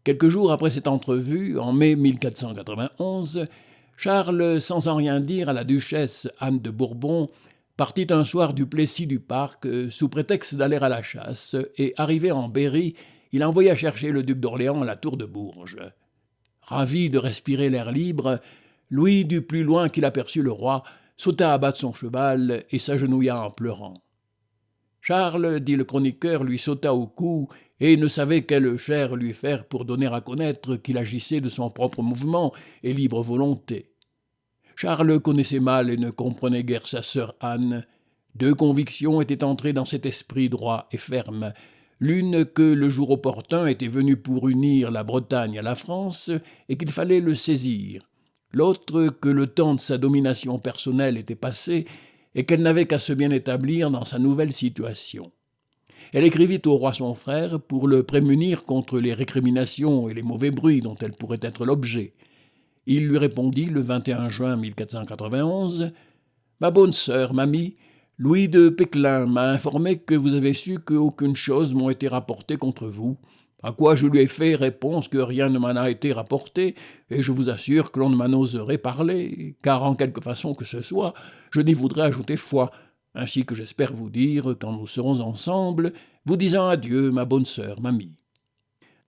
Quelques jours après cette entrevue, en mai 1491, Charles, sans en rien dire à la duchesse Anne de Bourbon, partit un soir du Plessis du Parc sous prétexte d'aller à la chasse, et arrivé en Berry, il envoya chercher le duc d'Orléans à la tour de Bourges. Ravi de respirer l'air libre, Louis, du plus loin qu'il aperçut le roi, sauta à bas de son cheval et s'agenouilla en pleurant. Charles, dit le chroniqueur, lui sauta au cou et ne savait quelle chair lui faire pour donner à connaître qu'il agissait de son propre mouvement et libre volonté. Charles connaissait mal et ne comprenait guère sa sœur Anne. Deux convictions étaient entrées dans cet esprit droit et ferme. L'une que le jour opportun était venu pour unir la Bretagne à la France et qu'il fallait le saisir. L'autre que le temps de sa domination personnelle était passé et qu'elle n'avait qu'à se bien établir dans sa nouvelle situation. Elle écrivit au roi son frère pour le prémunir contre les récriminations et les mauvais bruits dont elle pourrait être l'objet. Il lui répondit le 21 juin 1491 « Ma bonne sœur, mamie, Louis de Péclin m'a informé que vous avez su qu'aucune chose m'ont été rapportées contre vous. À quoi je lui ai fait réponse que rien ne m'en a été rapporté, et je vous assure que l'on ne m'en oserait parler, car en quelque façon que ce soit, je n'y voudrais ajouter foi, ainsi que j'espère vous dire, quand nous serons ensemble, vous disant adieu, ma bonne sœur, mamie. »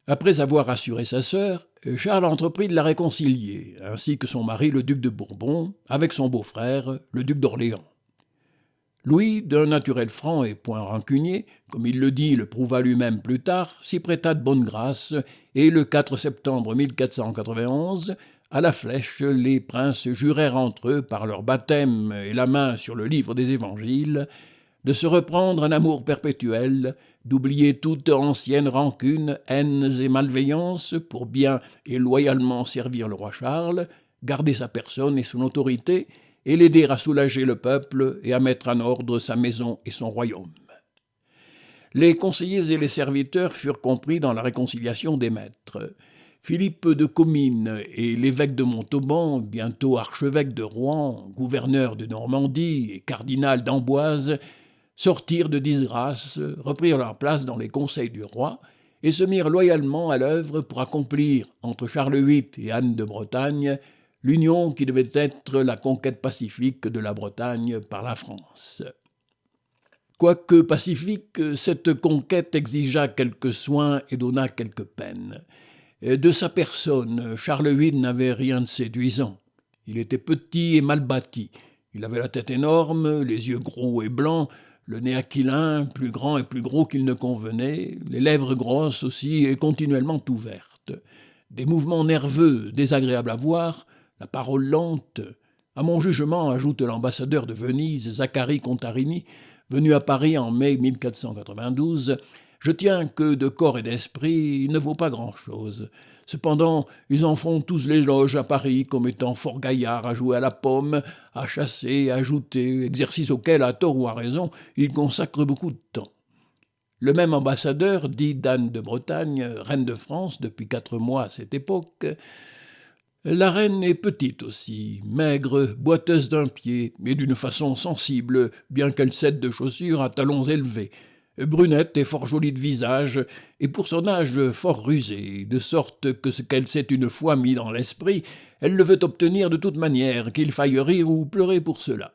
Après avoir rassuré sa sœur, Charles entreprit de la réconcilier, ainsi que son mari, le duc de Bourbon, avec son beau-frère, le duc d'Orléans. Louis, d'un naturel franc et point rancunier, comme il le dit, le prouva lui-même plus tard, s'y prêta de bonne grâce, et le 4 septembre 1491, à la flèche, les princes jurèrent entre eux, par leur baptême et la main sur le livre des évangiles, de se reprendre un amour perpétuel, d'oublier toute ancienne rancune, haines et malveillances, pour bien et loyalement servir le roi Charles, garder sa personne et son autorité, et l'aider à soulager le peuple et à mettre en ordre sa maison et son royaume. Les conseillers et les serviteurs furent compris dans la réconciliation des maîtres. Philippe de Comines et l'évêque de Montauban, bientôt archevêque de Rouen, gouverneur de Normandie et cardinal d'Amboise, sortirent de disgrâce, reprirent leur place dans les conseils du roi et se mirent loyalement à l'œuvre pour accomplir, entre Charles VIII et Anne de Bretagne, l'union qui devait être la conquête pacifique de la Bretagne par la France. Quoique pacifique, cette conquête exigea quelques soins et donna quelques peines. De sa personne, Charles VIII n'avait rien de séduisant. Il était petit et mal bâti. Il avait la tête énorme, les yeux gros et blancs, le nez aquilin, plus grand et plus gros qu'il ne convenait, les lèvres grosses aussi et continuellement ouvertes. Des mouvements nerveux, désagréables à voir, la parole lente. À mon jugement, ajoute l'ambassadeur de Venise, Zacharie Contarini, venu à Paris en mai 1492, je tiens que de corps et d'esprit, il ne vaut pas grand-chose. Cependant, ils en font tous l'éloge à Paris comme étant fort gaillards à jouer à la pomme, à chasser, à jouter, exercice auquel, à tort ou à raison, ils consacrent beaucoup de temps. Le même ambassadeur dit d'Anne de Bretagne, reine de France depuis 4 mois à cette époque. La reine est petite aussi, maigre, boiteuse d'un pied, et d'une façon sensible, bien qu'elle cède de chaussures à talons élevés. Brunette et fort jolie de visage, et pour son âge fort rusée, de sorte que ce qu'elle s'est une fois mis dans l'esprit, elle le veut obtenir de toute manière, qu'il faille rire ou pleurer pour cela.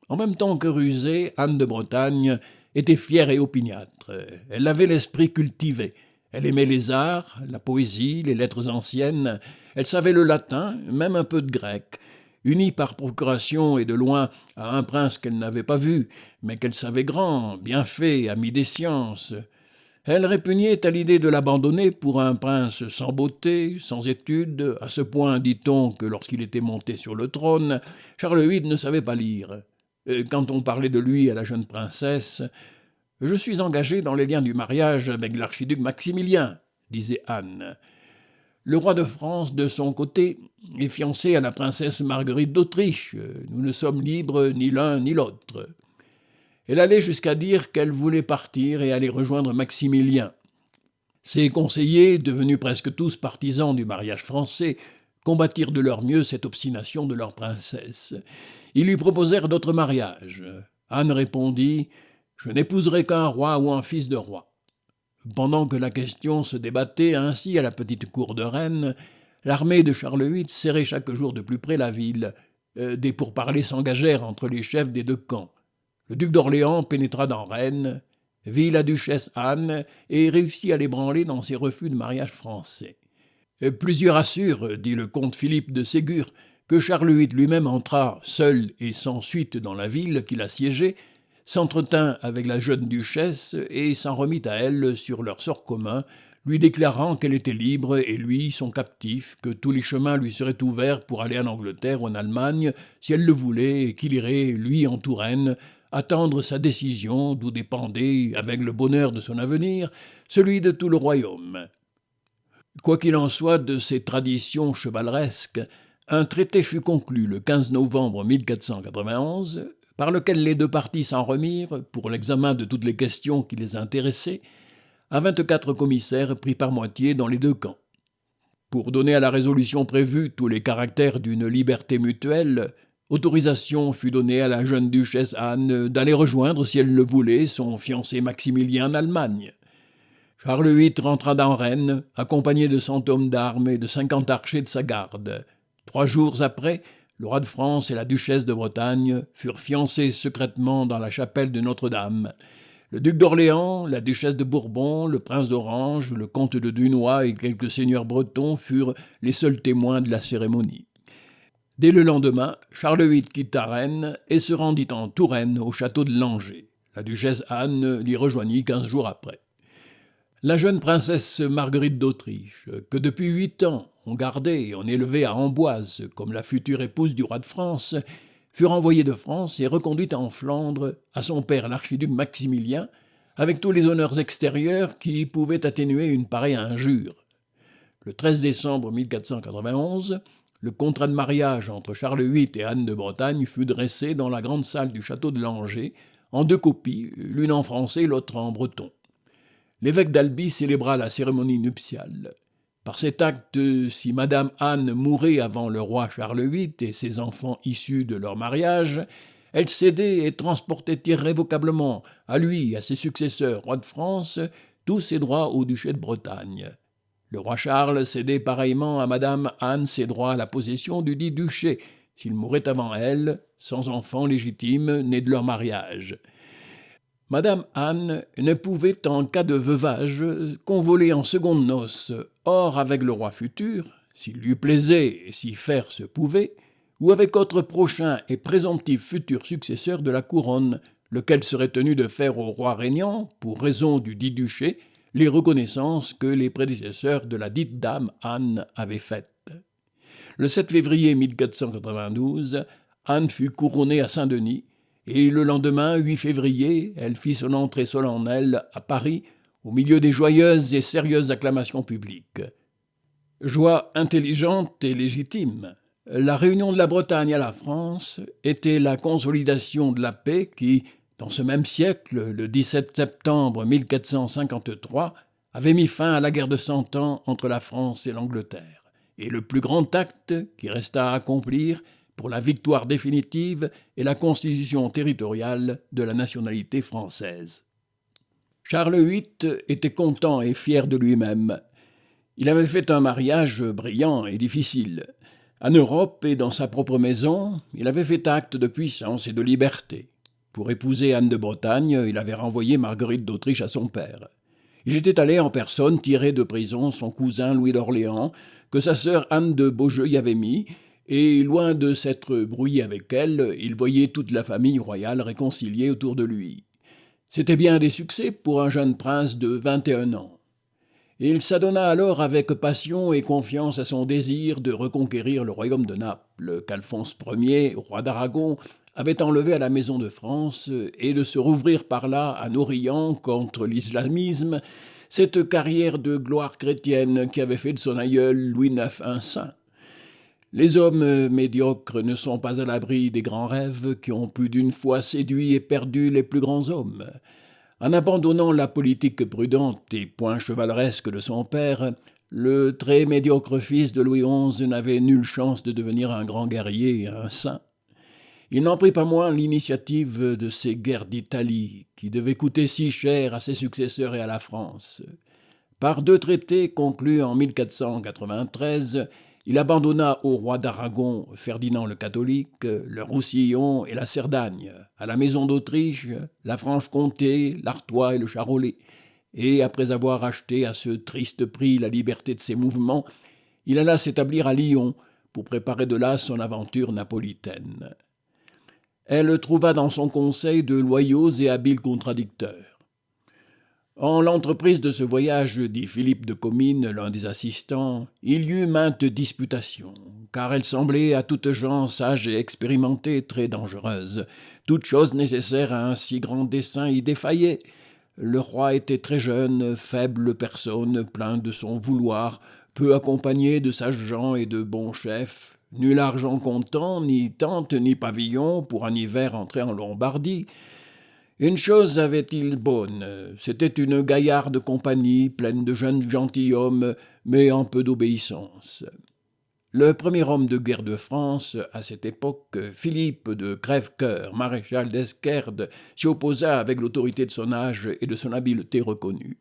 En même temps que rusée, Anne de Bretagne était fière et opiniâtre. Elle avait l'esprit cultivé. Elle aimait les arts, la poésie, les lettres anciennes. Elle savait le latin, même un peu de grec. Unie par procuration et de loin à un prince qu'elle n'avait pas vu, mais qu'elle savait grand, bien fait, ami des sciences. Elle répugnait à l'idée de l'abandonner pour un prince sans beauté, sans études, à ce point, dit-on, que lorsqu'il était monté sur le trône, Charles VIII ne savait pas lire. Quand on parlait de lui à la jeune princesse, « Je suis engagé dans les liens du mariage avec l'archiduc Maximilien », disait Anne. Le roi de France, de son côté, est fiancé à la princesse Marguerite d'Autriche. Nous ne sommes libres ni l'un ni l'autre. Elle allait jusqu'à dire qu'elle voulait partir et aller rejoindre Maximilien. Ses conseillers, devenus presque tous partisans du mariage français, combattirent de leur mieux cette obstination de leur princesse. Ils lui proposèrent d'autres mariages. Anne répondit « Je n'épouserai qu'un roi ou un fils de roi ». Pendant que la question se débattait ainsi à la petite cour de Rennes, l'armée de Charles VIII serrait chaque jour de plus près la ville. Des pourparlers s'engagèrent entre les chefs des deux camps. Le duc d'Orléans pénétra dans Rennes, vit la duchesse Anne et réussit à l'ébranler dans ses refus de mariage français. Plusieurs assurent, dit le comte Philippe de Ségur, que Charles VIII lui-même entra seul et sans suite dans la ville qu'il assiégeait, s'entretint avec la jeune duchesse et s'en remit à elle sur leur sort commun, lui déclarant qu'elle était libre et lui son captif, que tous les chemins lui seraient ouverts pour aller en Angleterre ou en Allemagne, si elle le voulait, et qu'il irait, lui en Touraine, attendre sa décision, d'où dépendait, avec le bonheur de son avenir, celui de tout le royaume. Quoi qu'il en soit de ces traditions chevaleresques, un traité fut conclu le 15 novembre 1491, par lequel les deux parties s'en remirent, pour l'examen de toutes les questions qui les intéressaient, à 24 commissaires pris par moitié dans les deux camps. Pour donner à la résolution prévue tous les caractères d'une liberté mutuelle, autorisation fut donnée à la jeune duchesse Anne d'aller rejoindre, si elle le voulait, son fiancé Maximilien en Allemagne. Charles VIII rentra dans Rennes, accompagné de 100 hommes d'armes et de 50 archers de sa garde. 3 jours après, le roi de France et la duchesse de Bretagne furent fiancés secrètement dans la chapelle de Notre-Dame. Le duc d'Orléans, la duchesse de Bourbon, le prince d'Orange, le comte de Dunois et quelques seigneurs bretons furent les seuls témoins de la cérémonie. Dès le lendemain, Charles VIII quitta Rennes et se rendit en Touraine au château de Langeais. La duchesse Anne l'y rejoignit 15 jours après. La jeune princesse Marguerite d'Autriche, que depuis 8 ans on gardait et on élevait à Amboise comme la future épouse du roi de France, fut renvoyée de France et reconduite en Flandre à son père l'archiduc Maximilien, avec tous les honneurs extérieurs qui pouvaient atténuer une pareille injure. Le 13 décembre 1491, le contrat de mariage entre Charles VIII et Anne de Bretagne fut dressé dans la grande salle du château de Langeais, en 2 copies, l'une en français, l'autre en breton. L'évêque d'Albi célébra la cérémonie nuptiale. Par cet acte, si Madame Anne mourait avant le roi Charles VIII et ses enfants issus de leur mariage, elle cédait et transportait irrévocablement à lui et à ses successeurs, rois de France, tous ses droits au duché de Bretagne. Le roi Charles cédait pareillement à Madame Anne ses droits à la possession du dit duché, s'il mourait avant elle, sans enfants légitimes nés de leur mariage. Madame Anne ne pouvait, en cas de veuvage, convoler en secondes noces, hors avec le roi futur, s'il lui plaisait et si faire se pouvait, ou avec autre prochain et présomptif futur successeur de la couronne, lequel serait tenu de faire au roi régnant, pour raison du dit duché, les reconnaissances que les prédécesseurs de la dite dame Anne avaient faites. Le 7 février 1492, Anne fut couronnée à Saint-Denis, et le lendemain, 8 février, elle fit son entrée solennelle à Paris, au milieu des joyeuses et sérieuses acclamations publiques. Joie intelligente et légitime, la réunion de la Bretagne à la France était la consolidation de la paix qui, dans ce même siècle, le 17 septembre 1453, avait mis fin à la guerre de 100 ans entre la France et l'Angleterre, et le plus grand acte qui resta à accomplir pour la victoire définitive et la constitution territoriale de la nationalité française. Charles VIII était content et fier de lui-même. Il avait fait un mariage brillant et difficile. En Europe et dans sa propre maison, il avait fait acte de puissance et de liberté. Pour épouser Anne de Bretagne, il avait renvoyé Marguerite d'Autriche à son père. Il était allé en personne tirer de prison son cousin Louis d'Orléans, que sa sœur Anne de Beaujeu y avait mis, et loin de s'être brouillé avec elle, il voyait toute la famille royale réconciliée autour de lui. C'était bien des succès pour un jeune prince de 21 ans. Il s'adonna alors avec passion et confiance à son désir de reconquérir le royaume de Naples, qu'Alphonse Ier, roi d'Aragon, avait enlevé à la Maison de France, et de se rouvrir par là en Orient contre l'islamisme, cette carrière de gloire chrétienne qui avait fait de son aïeul Louis IX un saint. Les hommes médiocres ne sont pas à l'abri des grands rêves qui ont plus d'une fois séduit et perdu les plus grands hommes. En abandonnant la politique prudente et point chevaleresque de son père, le très médiocre fils de Louis XI n'avait nulle chance de devenir un grand guerrier et un saint. Il n'en prit pas moins l'initiative de ces guerres d'Italie, qui devaient coûter si cher à ses successeurs et à la France. Par 2 traités conclus en 1493, il abandonna au roi d'Aragon, Ferdinand le Catholique, le Roussillon et la Cerdagne, à la Maison d'Autriche, la Franche-Comté, l'Artois et le Charolais, et après avoir acheté à ce triste prix la liberté de ses mouvements, il alla s'établir à Lyon pour préparer de là son aventure napolitaine. Elle trouva dans son conseil de loyaux et habiles contradicteurs. En l'entreprise de ce voyage, dit Philippe de Comines, l'un des assistants, il y eut maintes disputations, car elle semblait à toutes gens sages et expérimentées très dangereuse. Toute chose nécessaire à un si grand dessein y défaillait. Le roi était très jeune, faible personne, plein de son vouloir, peu accompagné de sages gens et de bons chefs. Nul argent comptant, ni tente, ni pavillon pour un hiver entré en Lombardie. Une chose avait-il bonne, c'était une gaillarde compagnie, pleine de jeunes gentilshommes, mais en peu d'obéissance. Le premier homme de guerre de France, à cette époque, Philippe de Crèvecoeur, maréchal d'Esquerdes, s'y opposa avec l'autorité de son âge et de son habileté reconnue.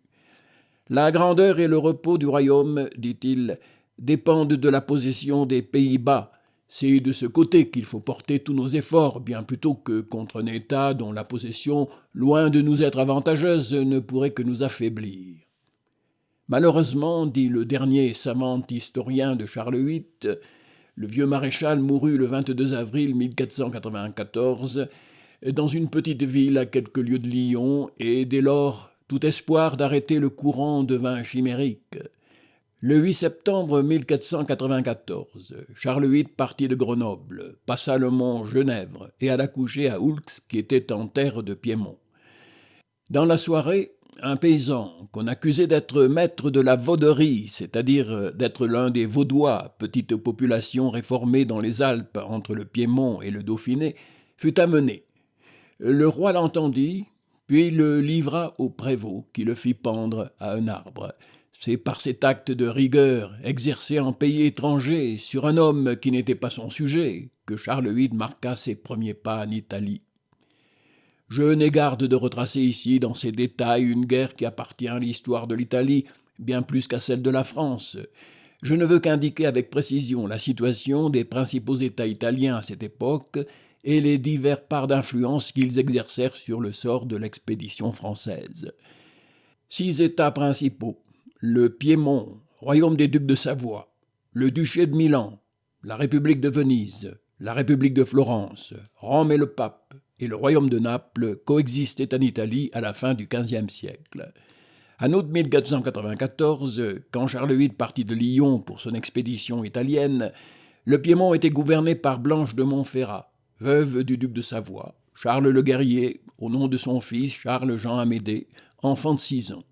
La grandeur et le repos du royaume, dit-il, dépendent de la possession des Pays-Bas. C'est de ce côté qu'il faut porter tous nos efforts, bien plutôt que contre un État dont la possession, loin de nous être avantageuse, ne pourrait que nous affaiblir. Malheureusement, dit le dernier savant historien de Charles VIII, le vieux maréchal mourut le 22 avril 1494 dans une petite ville à quelques lieues de Lyon, et dès lors, tout espoir d'arrêter le courant devint chimérique. Le 8 septembre 1494, Charles VIII partit de Grenoble, passa le mont Genèvre et alla coucher à Oulx, qui était en terre de Piémont. Dans la soirée, un paysan, qu'on accusait d'être maître de la vauderie, c'est-à-dire d'être l'un des Vaudois, petite population réformée dans les Alpes entre le Piémont et le Dauphiné, fut amené. Le roi l'entendit, puis le livra au prévôt, qui le fit pendre à un arbre. C'est par cet acte de rigueur, exercé en pays étranger, sur un homme qui n'était pas son sujet, que Charles VIII marqua ses premiers pas en Italie. Je n'ai garde de retracer ici, dans ces détails, une guerre qui appartient à l'histoire de l'Italie, bien plus qu'à celle de la France. Je ne veux qu'indiquer avec précision la situation des principaux États italiens à cette époque et les divers parts d'influence qu'ils exercèrent sur le sort de l'expédition française. 6 États principaux: le Piémont, royaume des ducs de Savoie, le duché de Milan, la République de Venise, la République de Florence, Rome et le pape, et le royaume de Naples coexistaient en Italie à la fin du XVe siècle. En août 1494, quand Charles VIII partit de Lyon pour son expédition italienne, le Piémont était gouverné par Blanche de Montferrat, veuve du duc de Savoie, Charles le Guerrier, au nom de son fils Charles-Jean Amédée, enfant de 6 ans.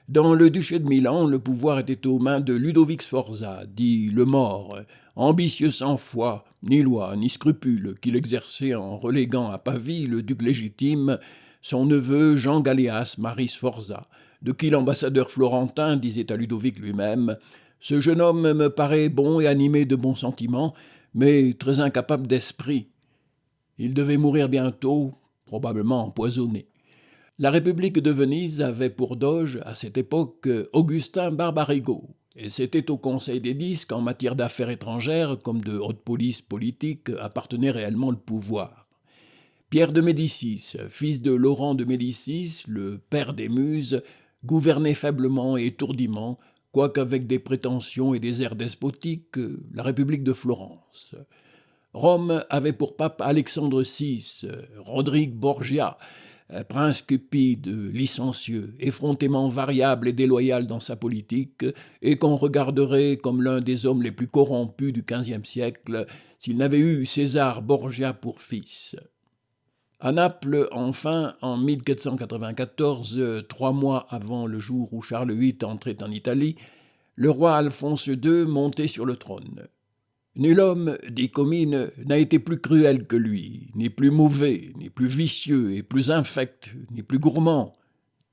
Dans le duché de Milan, le pouvoir était aux mains de Ludovic Sforza, dit le Mort, ambitieux sans foi, ni loi, ni scrupule, qu'il exerçait en reléguant à Pavie le duc légitime, son neveu Jean Galéas Marie Sforza, de qui l'ambassadeur florentin disait à Ludovic lui-même « Ce jeune homme me paraît bon et animé de bons sentiments, mais très incapable d'esprit. » Il devait mourir bientôt, probablement empoisonné. La République de Venise avait pour doge, à cette époque, Augustin Barbarigo, et c'était au Conseil des 10 qu'en matière d'affaires étrangères, comme de haute police politique, appartenait réellement le pouvoir. Pierre de Médicis, fils de Laurent de Médicis, le père des Muses, gouvernait faiblement et étourdiment, quoique avec des prétentions et des airs despotiques, la République de Florence. Rome avait pour pape Alexandre VI, Rodrigue Borgia, prince cupide, licencieux, effrontément variable et déloyal dans sa politique, et qu'on regarderait comme l'un des hommes les plus corrompus du XVe siècle s'il n'avait eu César Borgia pour fils. À Naples, enfin, en 1494, 3 mois avant le jour où Charles VIII entrait en Italie, le roi Alphonse II montait sur le trône. Nul homme, dit Comines, n'a été plus cruel que lui, ni plus mauvais, ni plus vicieux et plus infect, ni plus gourmand,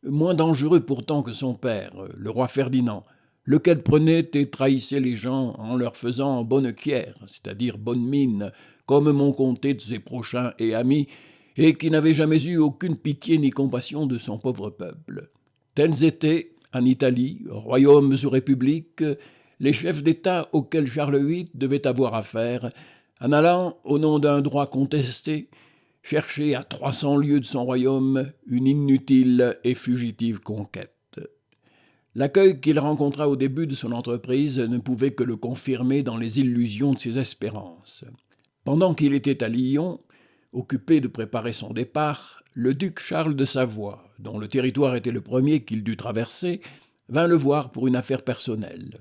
moins dangereux pourtant que son père, le roi Ferdinand, lequel prenait et trahissait les gens en leur faisant bonne quière, c'est-à-dire bonne mine, comme m'ont conté de ses prochains et amis, et qui n'avait jamais eu aucune pitié ni compassion de son pauvre peuple. Tels étaient, en Italie, royaumes ou républiques, les chefs d'État auxquels Charles VIII devait avoir affaire, en allant, au nom d'un droit contesté, chercher à 300 lieues de son royaume une inutile et fugitive conquête. L'accueil qu'il rencontra au début de son entreprise ne pouvait que le confirmer dans les illusions de ses espérances. Pendant qu'il était à Lyon, occupé de préparer son départ, le duc Charles de Savoie, dont le territoire était le premier qu'il dut traverser, vint le voir pour une affaire personnelle.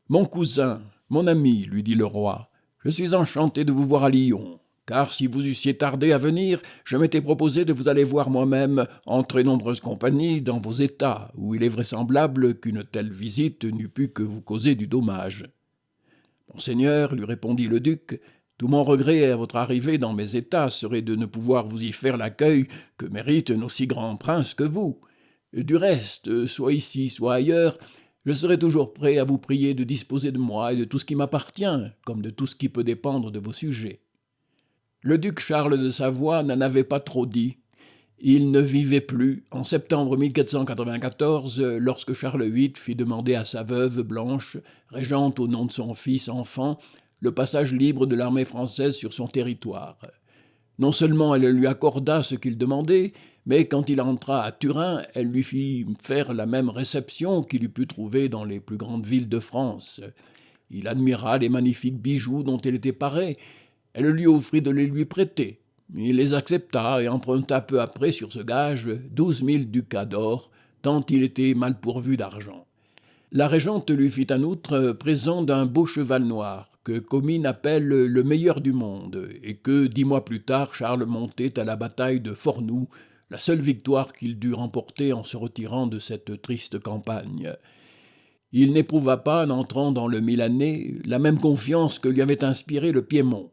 « Mon cousin, mon ami, lui dit le roi, je suis enchanté de vous voir à Lyon, car si vous eussiez tardé à venir, je m'étais proposé de vous aller voir moi-même en très nombreuses compagnies dans vos États, où il est vraisemblable qu'une telle visite n'eût pu que vous causer du dommage. »« Monseigneur, lui répondit le duc, tout mon regret à votre arrivée dans mes États serait de ne pouvoir vous y faire l'accueil que méritent nos si grands princes que vous. Du reste, soit ici, soit ailleurs, je serai toujours prêt à vous prier de disposer de moi et de tout ce qui m'appartient, comme de tout ce qui peut dépendre de vos sujets. » Le duc Charles de Savoie n'en avait pas trop dit. Il ne vivait plus en septembre 1494, lorsque Charles VIII fit demander à sa veuve Blanche, régente au nom de son fils enfant, le passage libre de l'armée française sur son territoire. Non seulement elle lui accorda ce qu'il demandait, mais quand il entra à Turin, elle lui fit faire la même réception qu'il eût pu trouver dans les plus grandes villes de France. Il admira les magnifiques bijoux dont elle était parée. Elle lui offrit de les lui prêter. Il les accepta et emprunta peu après sur ce gage 12 000 ducats d'or, tant il était mal pourvu d'argent. La régente lui fit en outre présent d'un beau cheval noir, que Comines appelle le meilleur du monde, et que 10 mois plus tard Charles montait à la bataille de Fornoux, la seule victoire qu'il dut remporter en se retirant de cette triste campagne. Il n'éprouva pas, en entrant dans le Milanais, la même confiance que lui avait inspiré le Piémont.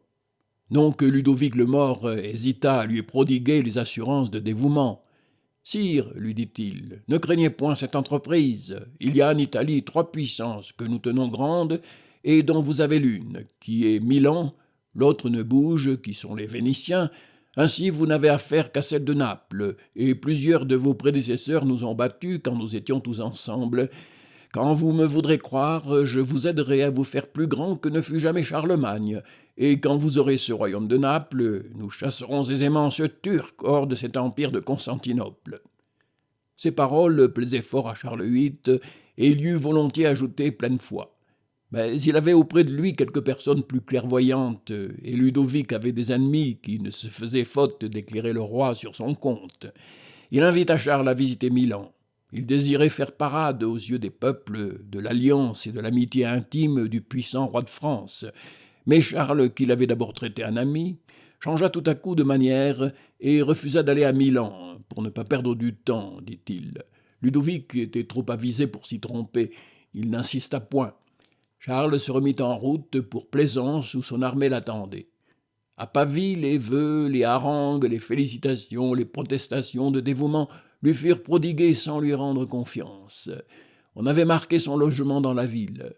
Non que Ludovic le Mort hésitât à lui prodiguer les assurances de dévouement. « Sire, lui dit-il, ne craignez point cette entreprise. Il y a en Italie 3 puissances que nous tenons grandes et dont vous avez l'une, qui est Milan, l'autre ne bouge, qui sont les Vénitiens. Ainsi vous n'avez affaire qu'à celle de Naples, et plusieurs de vos prédécesseurs nous ont battus quand nous étions tous ensemble. Quand vous me voudrez croire, je vous aiderai à vous faire plus grand que ne fut jamais Charlemagne, et quand vous aurez ce royaume de Naples, nous chasserons aisément ce Turc hors de cet empire de Constantinople. » Ces paroles plaisaient fort à Charles VIII, et il y eut volontiers ajouté pleine foi. Mais il avait auprès de lui quelques personnes plus clairvoyantes, et Ludovic avait des ennemis qui ne se faisaient faute d'éclairer le roi sur son compte. Il invita Charles à visiter Milan. Il désirait faire parade aux yeux des peuples de l'alliance et de l'amitié intime du puissant roi de France. Mais Charles, qui l'avait d'abord traité en ami, changea tout à coup de manière et refusa d'aller à Milan, pour ne pas perdre du temps, dit-il. Ludovic était trop avisé pour s'y tromper. Il n'insista point. Charles se remit en route pour Plaisance, où son armée l'attendait. À Pavie, les vœux, les harangues, les félicitations, les protestations de dévouement lui furent prodigués sans lui rendre confiance. On avait marqué son logement dans la ville.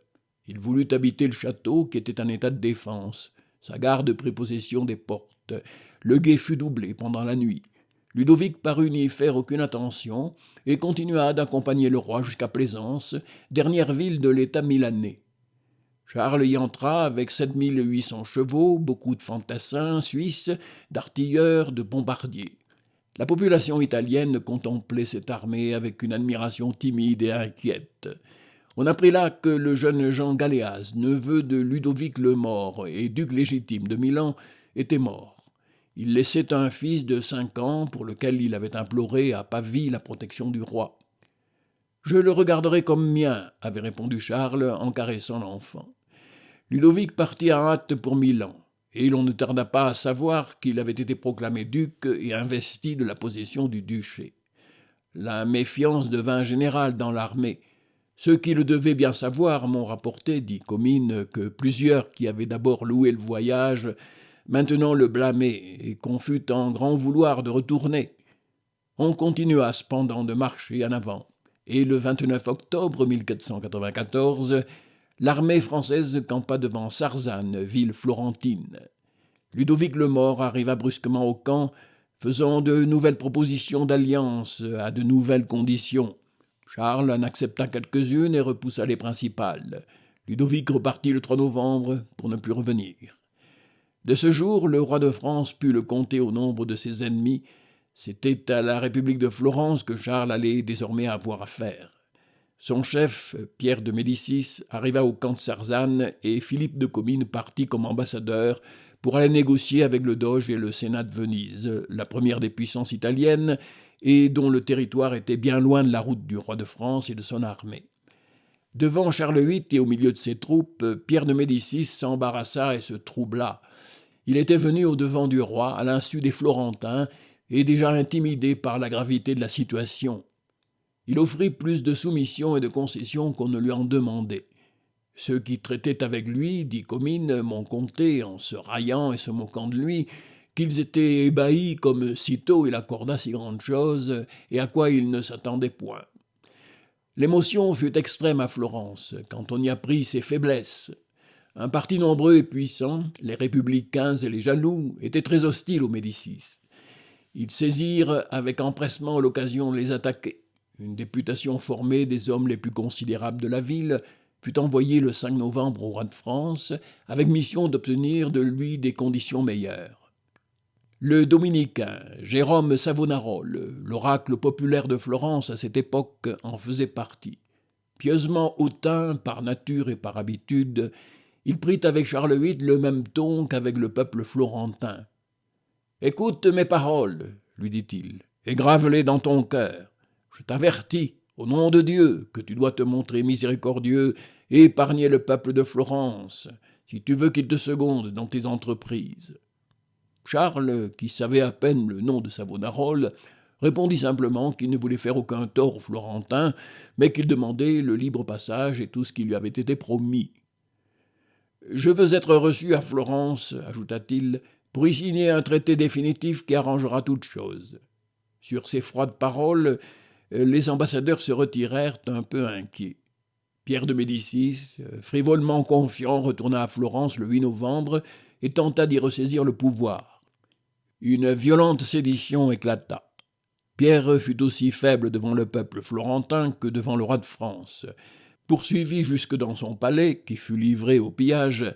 Il voulut habiter le château qui était en état de défense. Sa garde prit possession des portes. Le guet fut doublé pendant la nuit. Ludovic parut n'y faire aucune attention et continua d'accompagner le roi jusqu'à Plaisance, dernière ville de l'état milanais. Charles y entra avec 7800 chevaux, beaucoup de fantassins suisses, d'artilleurs, de bombardiers. La population italienne contemplait cette armée avec une admiration timide et inquiète. On apprit là que le jeune Jean Galéas, neveu de Ludovic le Mort et duc légitime de Milan, était mort. Il laissait un fils de 5 ans pour lequel il avait imploré à Pavie la protection du roi. « Je le regarderai comme mien », avait répondu Charles en caressant l'enfant. Ludovic partit en hâte pour Milan, et l'on ne tarda pas à savoir qu'il avait été proclamé duc et investi de la possession du duché. La méfiance devint générale dans l'armée. Ceux qui le devaient bien savoir m'ont rapporté, dit Comines, que plusieurs qui avaient d'abord loué le voyage, maintenant le blâmaient, et qu'on fut en grand vouloir de retourner. On continua cependant de marcher en avant, et le 29 octobre 1494, l'armée française campa devant Sarzane, ville florentine. Ludovic le Mort arriva brusquement au camp, faisant de nouvelles propositions d'alliance à de nouvelles conditions. Charles en accepta quelques-unes et repoussa les principales. Ludovic repartit le 3 novembre pour ne plus revenir. De ce jour, le roi de France put le compter au nombre de ses ennemis. C'était à la République de Florence que Charles allait désormais avoir affaire. Son chef, Pierre de Médicis, arriva au camp de Sarzane et Philippe de Comines partit comme ambassadeur pour aller négocier avec le Doge et le Sénat de Venise, la première des puissances italiennes et dont le territoire était bien loin de la route du roi de France et de son armée. Devant Charles VIII et au milieu de ses troupes, Pierre de Médicis s'embarrassa et se troubla. Il était venu au-devant du roi à l'insu des Florentins et déjà intimidé par la gravité de la situation. Il offrit plus de soumission et de concessions qu'on ne lui en demandait. Ceux qui traitaient avec lui, dit Comines, m'ont conté, en se raillant et se moquant de lui, qu'ils étaient ébahis comme sitôt il accorda si grandes choses et à quoi ils ne s'attendaient point. L'émotion fut extrême à Florence quand on y apprit ses faiblesses. Un parti nombreux et puissant, les républicains et les jaloux, étaient très hostiles aux Médicis. Ils saisirent avec empressement l'occasion de les attaquer. Une députation formée des hommes les plus considérables de la ville fut envoyée le 5 novembre au roi de France avec mission d'obtenir de lui des conditions meilleures. Le dominicain Jérôme Savonarole, l'oracle populaire de Florence à cette époque, en faisait partie. Pieusement hautain par nature et par habitude, il prit avec Charles VIII le même ton qu'avec le peuple florentin. « Écoute mes paroles, lui dit-il, et grave-les dans ton cœur. Je t'avertis, au nom de Dieu, que tu dois te montrer miséricordieux et épargner le peuple de Florence, si tu veux qu'il te seconde dans tes entreprises. » Charles, qui savait à peine le nom de Savonarole, répondit simplement qu'il ne voulait faire aucun tort aux Florentins, mais qu'il demandait le libre passage et tout ce qui lui avait été promis. « Je veux être reçu à Florence, ajouta-t-il, pour y signer un traité définitif qui arrangera toutes choses. » Sur ces froides paroles, les ambassadeurs se retirèrent un peu inquiets. Pierre de Médicis, frivolement confiant, retourna à Florence le 8 novembre et tenta d'y ressaisir le pouvoir. Une violente sédition éclata. Pierre fut aussi faible devant le peuple florentin que devant le roi de France. Poursuivi jusque dans son palais, qui fut livré au pillage,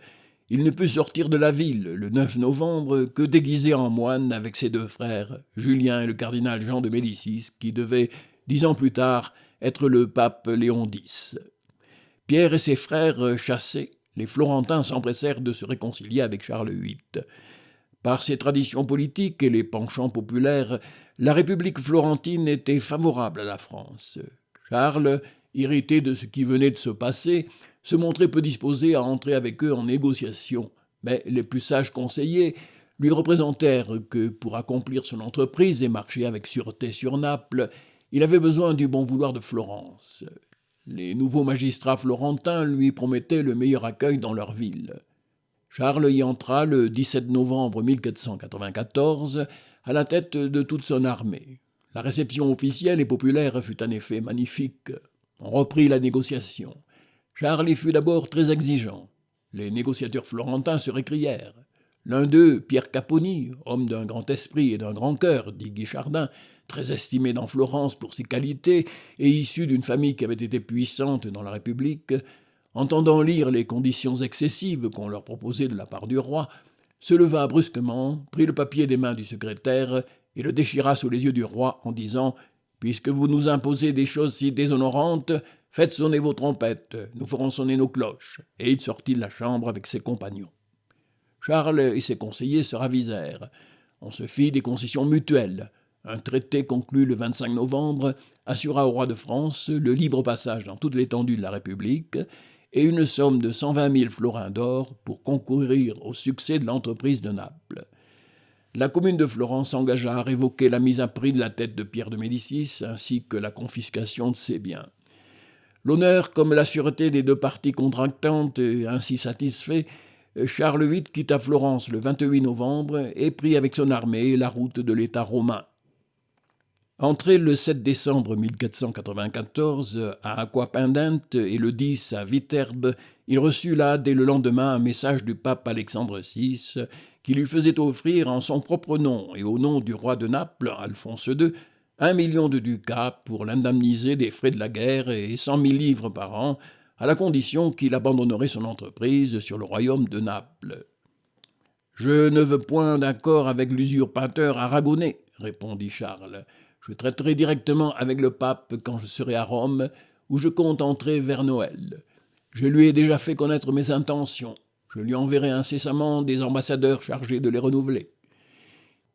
il ne put sortir de la ville le 9 novembre que déguisé en moine avec ses 2 frères, Julien et le cardinal Jean de Médicis, qui devait, 10 ans plus tard, être le pape Léon X. Pierre et ses frères chassés, les Florentins s'empressèrent de se réconcilier avec Charles VIII. Par ses traditions politiques et les penchants populaires, la République florentine était favorable à la France. Charles, irrité de ce qui venait de se passer, se montrait peu disposé à entrer avec eux en négociation, mais les plus sages conseillers lui représentèrent que, pour accomplir son entreprise et marcher avec sûreté sur Naples, il avait besoin du bon vouloir de Florence. Les nouveaux magistrats florentins lui promettaient le meilleur accueil dans leur ville. Charles y entra le 17 novembre 1494 à la tête de toute son armée. La réception officielle et populaire fut en effet magnifique. On reprit la négociation. Charles y fut d'abord très exigeant. Les négociateurs florentins se récrièrent. L'un d'eux, Pierre Caponi, homme d'un grand esprit et d'un grand cœur, dit Guichardin, très estimé dans Florence pour ses qualités et issu d'une famille qui avait été puissante dans la République, entendant lire les conditions excessives qu'on leur proposait de la part du roi, se leva brusquement, prit le papier des mains du secrétaire et le déchira sous les yeux du roi en disant « Puisque vous nous imposez des choses si déshonorantes, faites sonner vos trompettes, nous ferons sonner nos cloches. » Et il sortit de la chambre avec ses compagnons. Charles et ses conseillers se ravisèrent. On se fit des concessions mutuelles. Un traité conclu le 25 novembre assura au roi de France le libre passage dans toute l'étendue de la République et une somme de 120 000 florins d'or pour concourir au succès de l'entreprise de Naples. La commune de Florence s'engagea à révoquer la mise à prix de la tête de Pierre de Médicis ainsi que la confiscation de ses biens. L'honneur comme la sûreté des deux parties contractantes ainsi satisfaits, Charles VIII quitta Florence le 28 novembre et prit avec son armée la route de l'État romain. Entré le 7 décembre 1494 à Aquapendente et le 10 à Viterbe, il reçut là, dès le lendemain, un message du pape Alexandre VI qui lui faisait offrir en son propre nom et au nom du roi de Naples, Alphonse II, 1 million de ducats pour l'indemniser des frais de la guerre et 100 000 livres par an, à la condition qu'il abandonnerait son entreprise sur le royaume de Naples. « Je ne veux point d'accord avec l'usurpateur aragonais, » répondit Charles. « Je traiterai directement avec le pape quand je serai à Rome, où je compte entrer vers Noël. Je lui ai déjà fait connaître mes intentions. Je lui enverrai incessamment des ambassadeurs chargés de les renouveler. »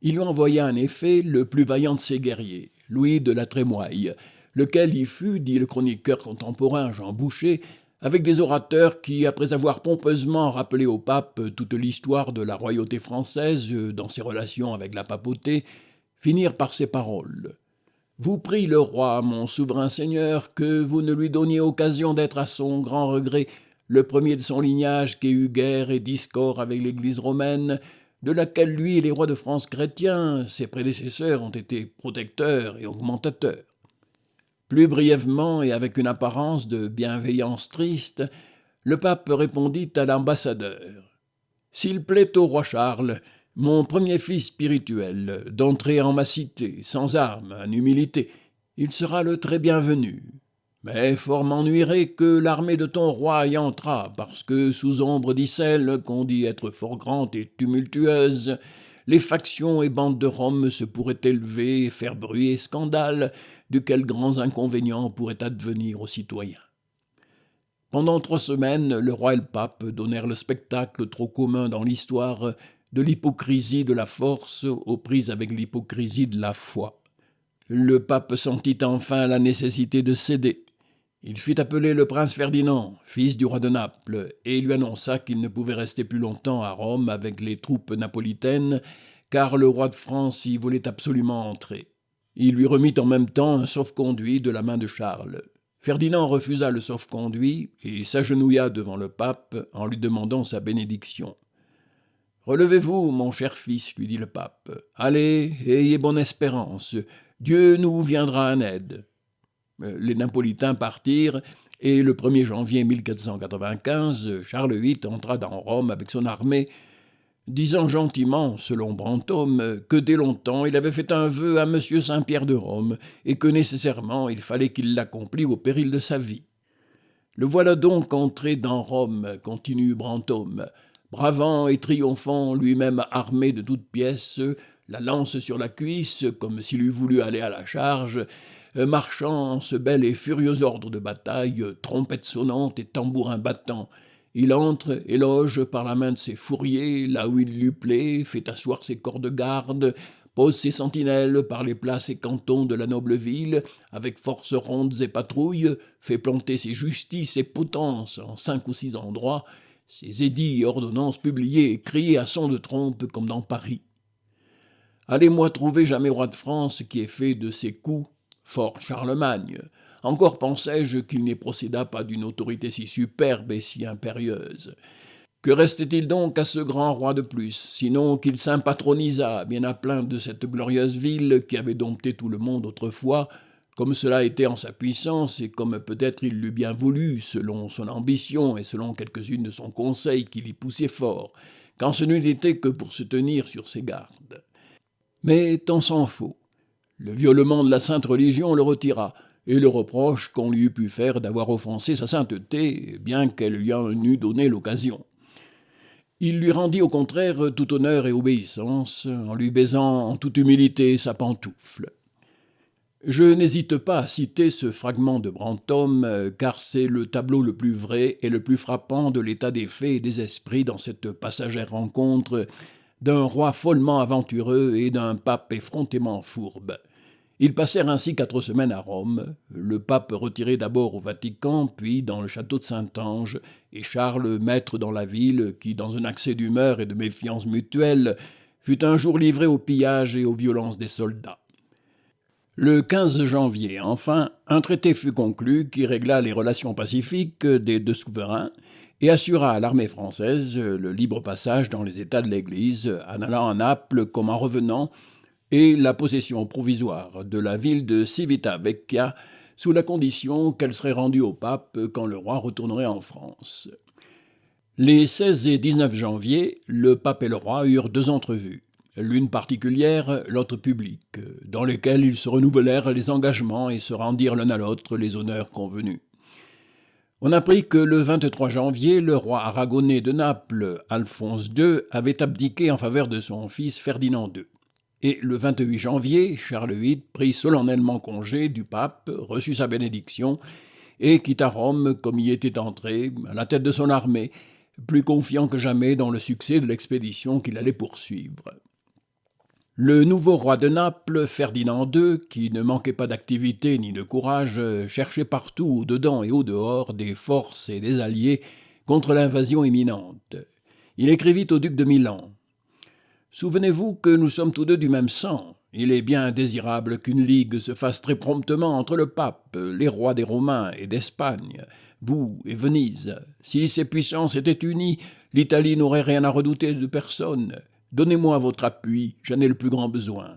Il lui envoya en effet le plus vaillant de ses guerriers, Louis de la Trémoille, lequel y fut, dit le chroniqueur contemporain Jean Boucher, avec des orateurs qui, après avoir pompeusement rappelé au pape toute l'histoire de la royauté française dans ses relations avec la papauté, finirent par ces paroles. « Vous prie le roi, mon souverain seigneur, que vous ne lui donniez occasion d'être à son grand regret le premier de son lignage qui ait eu guerre et discorde avec l'Église romaine, de laquelle lui et les rois de France chrétiens, ses prédécesseurs, ont été protecteurs et augmentateurs. » Plus brièvement et avec une apparence de bienveillance triste, le pape répondit à l'ambassadeur « S'il plaît au roi Charles, mon premier fils spirituel, d'entrer en ma cité, sans armes, en humilité, il sera le très bienvenu. Mais fort m'ennuierait que l'armée de ton roi y entrât, parce que, sous ombre d'Icelle, qu'on dit être fort grande et tumultueuse, les factions et bandes de Rome se pourraient élever, faire bruit et scandale, duquel grands inconvénients pourraient advenir aux citoyens. » Pendant 3 semaines, le roi et le pape donnèrent le spectacle trop commun dans l'histoire de l'hypocrisie de la force aux prises avec l'hypocrisie de la foi. Le pape sentit enfin la nécessité de céder. Il fit appeler le prince Ferdinand, fils du roi de Naples, et lui annonça qu'il ne pouvait rester plus longtemps à Rome avec les troupes napolitaines, car le roi de France y voulait absolument entrer. Il lui remit en même temps un sauf-conduit de la main de Charles. Ferdinand refusa le sauf-conduit et s'agenouilla devant le pape en lui demandant sa bénédiction. « Relevez-vous, mon cher fils, lui dit le pape. Allez, ayez bonne espérance. Dieu nous viendra en aide. » Les Napolitains partirent et le 1er janvier 1495, Charles VIII entra dans Rome avec son armée, disant gentiment, selon Brantôme, que dès longtemps il avait fait un vœu à M. Saint-Pierre de Rome et que nécessairement il fallait qu'il l'accomplît au péril de sa vie. « Le voilà donc entré dans Rome, continue Brantôme, bravant et triomphant, lui-même armé de toutes pièces, la lance sur la cuisse, comme s'il eût voulu aller à la charge, marchant en ce bel et furieux ordre de bataille, trompettes sonnantes et tambourins battants. Il entre, éloge par la main de ses fourriers, là où il lui plaît, fait asseoir ses corps de garde, pose ses sentinelles par les places et cantons de la noble ville, avec forces rondes et patrouilles, fait planter ses justices et potences en 5 ou 6 endroits, ses édits et ordonnances publiés et criés à son de trompe comme dans Paris. Allez-moi trouver jamais roi de France qui ait fait de ses coups fort Charlemagne. Encore pensais-je qu'il n'y procéda pas d'une autorité si superbe et si impérieuse. Que restait-il donc à ce grand roi de plus, sinon qu'il s'impatronisât bien à plein de cette glorieuse ville qui avait dompté tout le monde autrefois, comme cela était en sa puissance et comme peut-être il l'eût bien voulu, selon son ambition et selon quelques-unes de son conseil qui l'y poussaient fort, quand ce n'eût été que pour se tenir sur ses gardes. Mais tant s'en faut. Le violement de la sainte religion le retira. et le reproche qu'on lui eût pu faire d'avoir offensé sa sainteté, bien qu'elle lui en eût donné l'occasion. Il lui rendit au contraire tout honneur et obéissance, en lui baisant en toute humilité sa pantoufle. Je n'hésite pas à citer ce fragment de Brantôme, car c'est le tableau le plus vrai et le plus frappant de l'état des faits et des esprits dans cette passagère rencontre d'un roi follement aventureux et d'un pape effrontément fourbe. Ils passèrent ainsi 4 semaines à Rome, le pape retiré d'abord au Vatican, puis dans le château de Saint-Ange, et Charles maître dans la ville, qui, dans un accès d'humeur et de méfiance mutuelle, fut un jour livré au pillage et aux violences des soldats. Le 15 janvier, enfin, un traité fut conclu qui régla les relations pacifiques des deux souverains et assura à l'armée française le libre passage dans les États de l'Église, en allant à Naples comme en revenant, et la possession provisoire de la ville de Civitavecchia, sous la condition qu'elle serait rendue au pape quand le roi retournerait en France. Les 16 et 19 janvier, le pape et le roi eurent 2 entrevues, l'une particulière, l'autre publique, dans lesquelles ils se renouvelèrent les engagements et se rendirent l'un à l'autre les honneurs convenus. On apprit que le 23 janvier, le roi aragonais de Naples, Alphonse II, avait abdiqué en faveur de son fils Ferdinand II. Et le 28 janvier, Charles VIII prit solennellement congé du pape, reçut sa bénédiction et quitta Rome comme y était entré, à la tête de son armée, plus confiant que jamais dans le succès de l'expédition qu'il allait poursuivre. Le nouveau roi de Naples, Ferdinand II, qui ne manquait pas d'activité ni de courage, cherchait partout, au-dedans et au-dehors, des forces et des alliés contre l'invasion imminente. Il écrivit au duc de Milan « Souvenez-vous que nous sommes tous deux du même sang. Il est bien désirable qu'une ligue se fasse très promptement entre le pape, les rois des Romains et d'Espagne, vous et Venise. Si ces puissances étaient unies, l'Italie n'aurait rien à redouter de personne. Donnez-moi votre appui, j'en ai le plus grand besoin.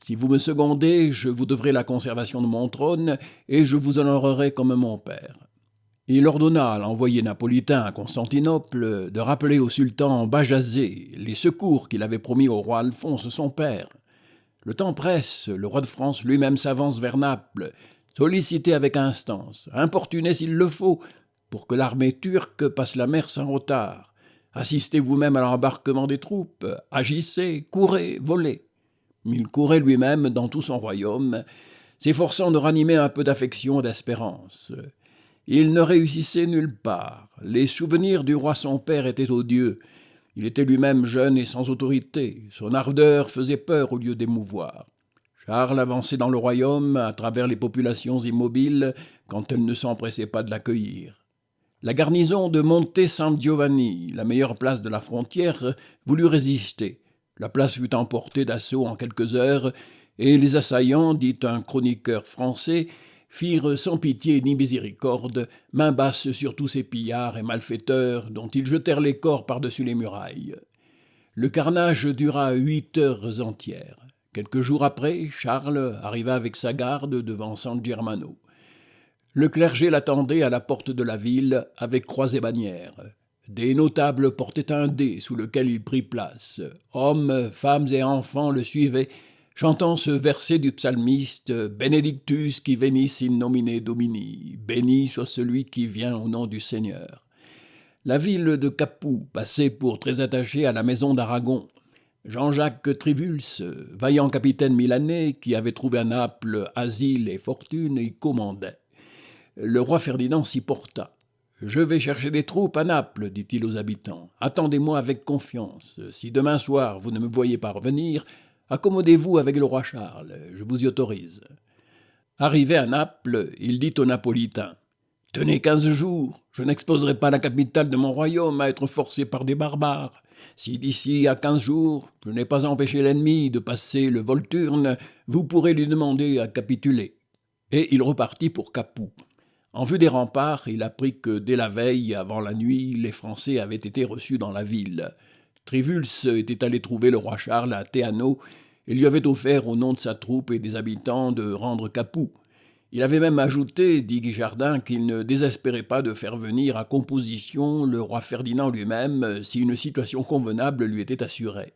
Si vous me secondez, je vous devrai la conservation de mon trône, et je vous honorerai comme mon père. » Il ordonna à l'envoyé napolitain à Constantinople de rappeler au sultan Bajazet les secours qu'il avait promis au roi Alphonse, son père. Le temps presse, le roi de France lui-même s'avance vers Naples, sollicité avec instance, importuné s'il le faut, pour que l'armée turque passe la mer sans retard. Assistez vous-même à l'embarquement des troupes, agissez, courez, volez. Il courait lui-même dans tout son royaume, s'efforçant de ranimer un peu d'affection et d'espérance. Il ne réussissait nulle part. Les souvenirs du roi son père étaient odieux. Il était lui-même jeune et sans autorité. Son ardeur faisait peur au lieu d'émouvoir. Charles avançait dans le royaume à travers les populations immobiles quand elles ne s'empressaient pas de l'accueillir. La garnison de Monte San Giovanni, la meilleure place de la frontière, voulut résister. La place fut emportée d'assaut en quelques heures, et les assaillants, dit un chroniqueur français, firent sans pitié ni miséricorde, main basse sur tous ces pillards et malfaiteurs dont ils jetèrent les corps par-dessus les murailles. Le carnage dura 8 heures entières. Quelques jours après, Charles arriva avec sa garde devant San Germano. Le clergé l'attendait à la porte de la ville avec croix et bannières. Des notables portaient un dais sous lequel il prit place. Hommes, femmes et enfants le suivaient, chantant ce verset du psalmiste « Benedictus qui venis in nomine Domini » « Béni soit celui qui vient au nom du Seigneur ». La ville de Capoue passait pour très attachée à la maison d'Aragon. Jean-Jacques Trivulus, vaillant capitaine milanais qui avait trouvé à Naples asile et fortune, y commandait. Le roi Ferdinand s'y porta. « Je vais chercher des troupes à Naples, dit-il aux habitants. Attendez-moi avec confiance. Si demain soir vous ne me voyez pas revenir, accommodez-vous avec le roi Charles, je vous y autorise. » Arrivé à Naples, il dit aux Napolitains « Tenez 15 jours, je n'exposerai pas la capitale de mon royaume à être forcée par des barbares. Si d'ici à 15 jours, je n'ai pas empêché l'ennemi de passer le Volturne, vous pourrez lui demander à capituler. » Et il repartit pour Capoue. En vue des remparts, il apprit que dès la veille, avant la nuit, les Français avaient été reçus dans la ville. Trivulus était allé trouver le roi Charles à Teano et lui avait offert au nom de sa troupe et des habitants de rendre Capoue. Il avait même ajouté, dit Guichardin, qu'il ne désespérait pas de faire venir à composition le roi Ferdinand lui-même si une situation convenable lui était assurée.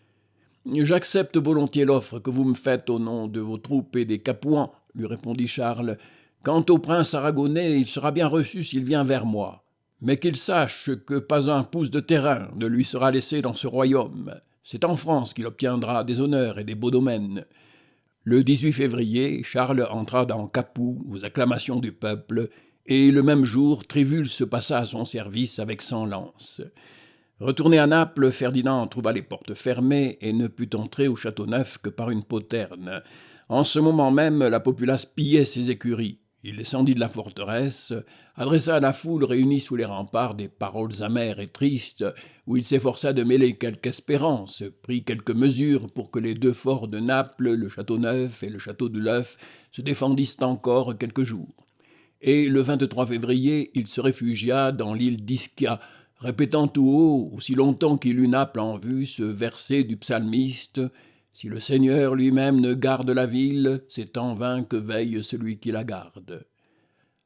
« J'accepte volontiers l'offre que vous me faites au nom de vos troupes et des Capouans, lui répondit Charles, Quant au prince aragonais, il sera bien reçu s'il vient vers moi. Mais qu'il sache que pas un pouce de terrain ne lui sera laissé dans ce royaume. C'est en France qu'il obtiendra des honneurs et des beaux domaines. » Le 18 février, Charles entra dans Capoue aux acclamations du peuple, et le même jour, Tréville se passa à son service avec 100 lances. Retourné à Naples, Ferdinand trouva les portes fermées et ne put entrer au Châteauneuf que par une poterne. En ce moment même, la populace pillait ses écuries. Il descendit de la forteresse, adressa à la foule réunie sous les remparts des paroles amères et tristes, où il s'efforça de mêler quelque espérance, prit quelques mesures pour que les 2 forts de Naples, le Châteauneuf et le Château de l'Œuf, se défendissent encore quelques jours. Et le 23 février, il se réfugia dans l'île d'Ischia, répétant tout haut, aussi longtemps qu'il eut Naples en vue, ce verset du psalmiste « Si le Seigneur lui-même ne garde la ville, c'est en vain que veille celui qui la garde. »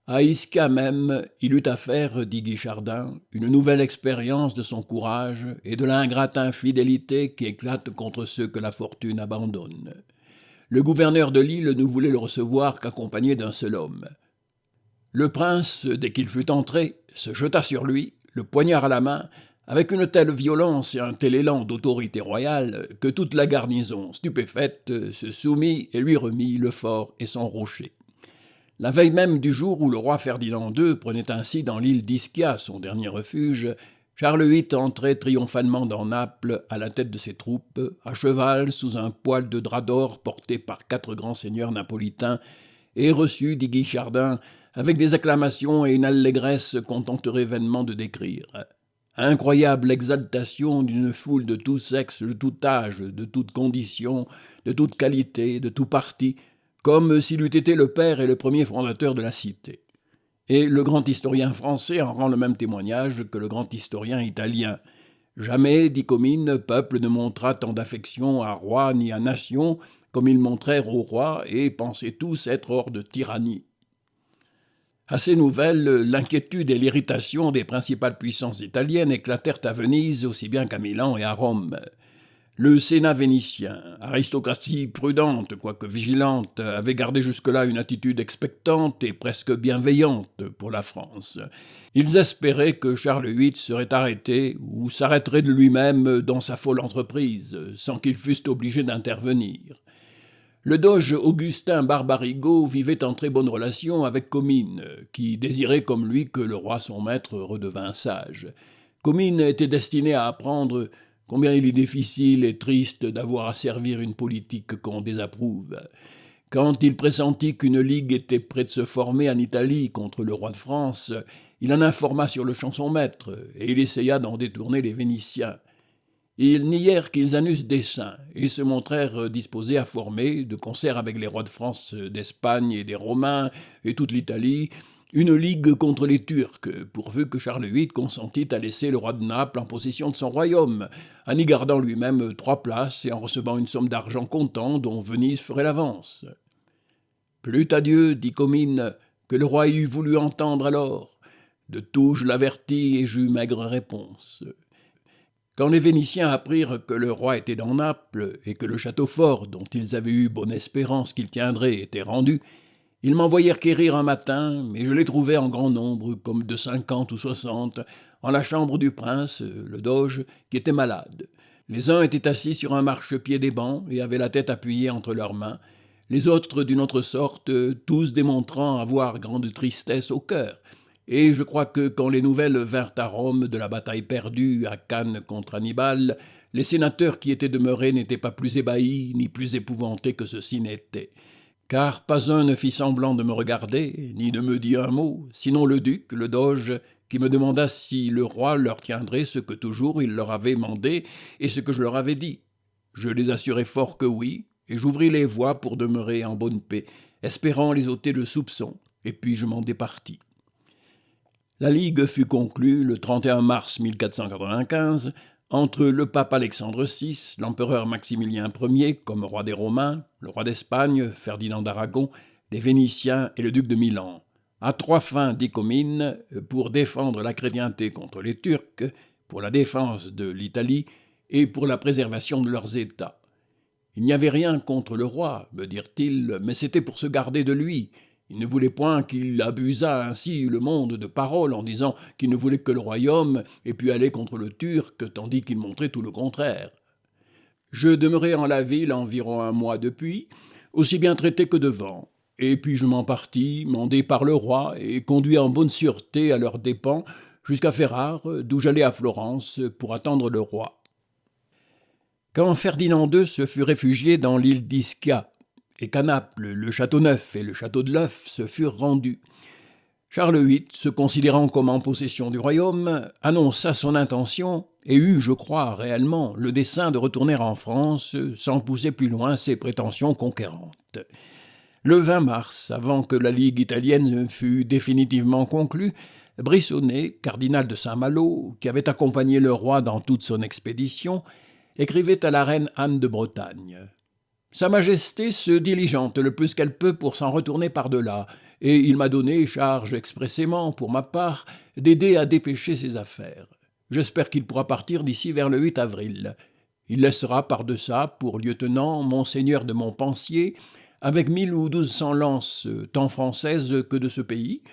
À Ischia même, il eut à faire, dit Guichardin, une nouvelle expérience de son courage et de l'ingrate infidélité qui éclate contre ceux que la fortune abandonne. Le gouverneur de l'île ne voulait le recevoir qu'accompagné d'un seul homme. Le prince, dès qu'il fut entré, se jeta sur lui, le poignard à la main, avec une telle violence et un tel élan d'autorité royale que toute la garnison, stupéfaite, se soumit et lui remit le fort et son rocher. La veille même du jour où le roi Ferdinand II prenait ainsi dans l'île d'Ischia son dernier refuge, Charles VIII entrait triomphalement dans Naples à la tête de ses troupes, à cheval sous un poil de drap d'or porté par 4 grands seigneurs napolitains, et reçu, dit Guichardin, avec des acclamations et une allégresse qu'on tenterait vainement de décrire. Incroyable exaltation d'une foule de tout sexe, de tout âge, de toute condition, de toute qualité, de tout parti, comme s'il eût été le père et le premier fondateur de la cité. Et le grand historien français en rend le même témoignage que le grand historien italien. Jamais, dit Comines, peuple ne montra tant d'affection à roi ni à nation comme ils montrèrent au roi et pensaient tous être hors de tyrannie. À ces nouvelles, l'inquiétude et l'irritation des principales puissances italiennes éclatèrent à Venise aussi bien qu'à Milan et à Rome. Le Sénat vénitien, aristocratie prudente quoique vigilante, avait gardé jusque-là une attitude expectante et presque bienveillante pour la France. Ils espéraient que Charles VIII serait arrêté ou s'arrêterait de lui-même dans sa folle entreprise, sans qu'ils fussent obligés d'intervenir. Le doge Augustin Barbarigo vivait en très bonne relation avec Comines, qui désirait comme lui que le roi son maître redevint sage. Comines était destiné à apprendre combien il est difficile et triste d'avoir à servir une politique qu'on désapprouve. Quand il pressentit qu'une ligue était près de se former en Italie contre le roi de France, il en informa sur le champ son maître, et il essaya d'en détourner les Vénitiens. Ils nièrent qu'ils en eussent dessein, et se montrèrent disposés à former, de concert avec les rois de France, d'Espagne et des Romains, et toute l'Italie, une ligue contre les Turcs, pourvu que Charles VIII consentît à laisser le roi de Naples en possession de son royaume, en y gardant lui-même 3 places et en recevant une somme d'argent comptant dont Venise ferait l'avance. Plût à Dieu, dit Comines, que le roi eût voulu entendre alors. De tout je l'avertis et j'eus maigre réponse. Quand les Vénitiens apprirent que le roi était dans Naples et que le château fort, dont ils avaient eu bonne espérance qu'il tiendrait, était rendu, ils m'envoyèrent quérir un matin, mais je les trouvai en grand nombre, comme de 50 ou 60, en la chambre du prince, le doge, qui était malade. Les uns étaient assis sur un marchepied des bancs et avaient la tête appuyée entre leurs mains, les autres d'une autre sorte, tous démontrant avoir grande tristesse au cœur. Et je crois que quand les nouvelles vinrent à Rome de la bataille perdue à Cannes contre Hannibal, les sénateurs qui étaient demeurés n'étaient pas plus ébahis ni plus épouvantés que ceux-ci n'étaient. Car pas un ne fit semblant de me regarder, ni ne me dit un mot, sinon le duc, le doge, qui me demanda si le roi leur tiendrait ce que toujours il leur avait mandé et ce que je leur avais dit. Je les assurai fort que oui, et j'ouvris les voies pour demeurer en bonne paix, espérant les ôter de soupçons, et puis je m'en départis. La ligue fut conclue le 31 mars 1495 entre le pape Alexandre VI, l'empereur Maximilien Ier comme roi des Romains, le roi d'Espagne, Ferdinand d'Aragon, les Vénitiens et le duc de Milan, à 3 fins, dit Comines, pour défendre la chrétienté contre les Turcs, pour la défense de l'Italie et pour la préservation de leurs États. Il n'y avait rien contre le roi, me dirent-ils, mais c'était pour se garder de lui, Il ne voulait point qu'il abusât ainsi le monde de parole en disant qu'il ne voulait que le royaume ait pu aller contre le Turc, tandis qu'il montrait tout le contraire. Je demeurai en la ville environ un mois depuis, aussi bien traité que devant. Et puis je m'en partis, mandé par le roi et conduit en bonne sûreté à leurs dépens jusqu'à Ferrare, d'où j'allai à Florence pour attendre le roi. Quand Ferdinand II se fut réfugié dans l'île d'Ischia, et qu'à Naples, le château neuf et le château de l'œuf se furent rendus, Charles VIII, se considérant comme en possession du royaume, annonça son intention et eut, je crois, réellement le dessein de retourner en France sans pousser plus loin ses prétentions conquérantes. Le 20 mars, avant que la Ligue italienne fût définitivement conclue, Briçonnet, cardinal de Saint-Malo, qui avait accompagné le roi dans toute son expédition, écrivait à la reine Anne de Bretagne. Sa Majesté se diligente le plus qu'elle peut pour s'en retourner par-delà, et il m'a donné charge expressément, pour ma part, d'aider à dépêcher ses affaires. J'espère qu'il pourra partir d'ici vers le 8 avril. Il laissera par-deçà pour lieutenant Monseigneur de Montpensier, avec 1000 ou 1200 lances, tant françaises que de ce pays,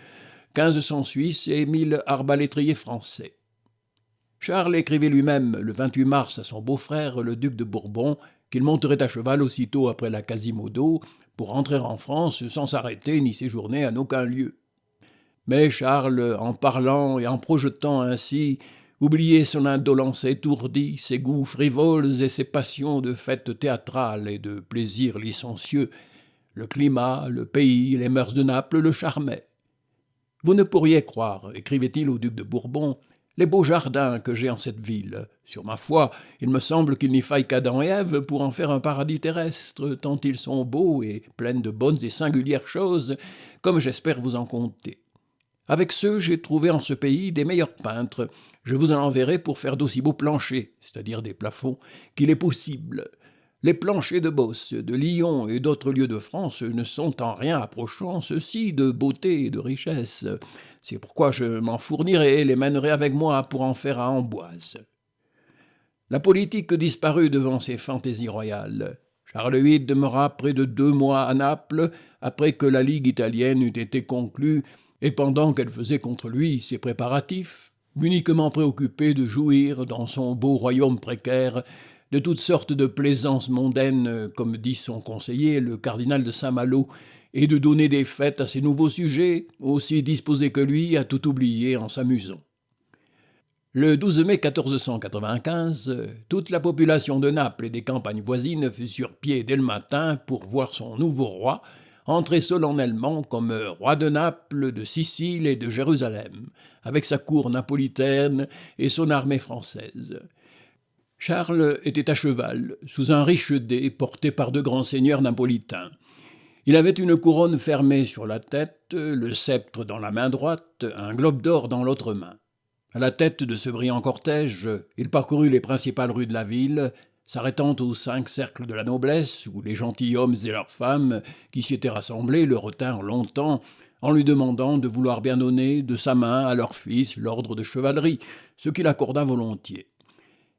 1500 Suisses et 1000 arbalétriers français. Charles écrivait lui-même le 28 mars à son beau-frère, le duc de Bourbon, qu'il monterait à cheval aussitôt après la Quasimodo pour rentrer en France sans s'arrêter ni séjourner en aucun lieu. Mais Charles, en parlant et en projetant ainsi, oubliait son indolence étourdie, ses goûts frivoles et ses passions de fêtes théâtrales et de plaisirs licencieux. Le climat, le pays, les mœurs de Naples le charmaient. « Vous ne pourriez croire, écrivait-il au duc de Bourbon, les beaux jardins que j'ai en cette ville. Sur ma foi, il me semble qu'il n'y faille qu'Adam et Ève pour en faire un paradis terrestre, tant ils sont beaux et pleins de bonnes et singulières choses, comme j'espère vous en compter. Avec ceux, j'ai trouvé en ce pays des meilleurs peintres. Je vous en enverrai pour faire d'aussi beaux planchers, c'est-à-dire des plafonds, qu'il est possible. Les planchers de Beauce, de Lyon et d'autres lieux de France ne sont en rien approchant ceux-ci de beauté et de richesse. C'est pourquoi je m'en fournirai et les mènerai avec moi pour en faire à Amboise. » La politique disparut devant ces fantaisies royales. Charles VIII demeura près de 2 mois à Naples, après que la Ligue italienne eut été conclue, et pendant qu'elle faisait contre lui ses préparatifs, uniquement préoccupé de jouir, dans son beau royaume précaire, de toutes sortes de plaisances mondaines, comme dit son conseiller, le cardinal de Saint-Malo, et de donner des fêtes à ses nouveaux sujets, aussi disposés que lui à tout oublier en s'amusant. Le 12 mai 1495, toute la population de Naples et des campagnes voisines fut sur pied dès le matin pour voir son nouveau roi entrer solennellement comme roi de Naples, de Sicile et de Jérusalem, avec sa cour napolitaine et son armée française. Charles était à cheval, sous un riche dais porté par 2 grands seigneurs napolitains. Il avait une couronne fermée sur la tête, le sceptre dans la main droite, un globe d'or dans l'autre main. À la tête de ce brillant cortège, il parcourut les principales rues de la ville, s'arrêtant aux 5 cercles de la noblesse, où les gentilshommes et leurs femmes qui s'y étaient rassemblés le retinrent longtemps, en lui demandant de vouloir bien donner de sa main à leur fils l'ordre de chevalerie, ce qu'il accorda volontiers.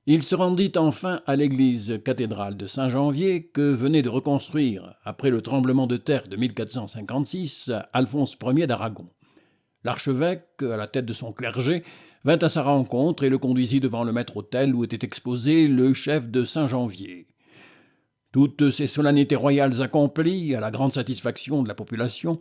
Il se rendit enfin à l'église cathédrale de Saint-Janvier que venait de reconstruire, après le tremblement de terre de 1456, Alphonse Ier d'Aragon. L'archevêque, à la tête de son clergé, vint à sa rencontre et le conduisit devant le maître-autel où était exposé le chef de Saint-Janvier. Toutes ces solennités royales accomplies, à la grande satisfaction de la population,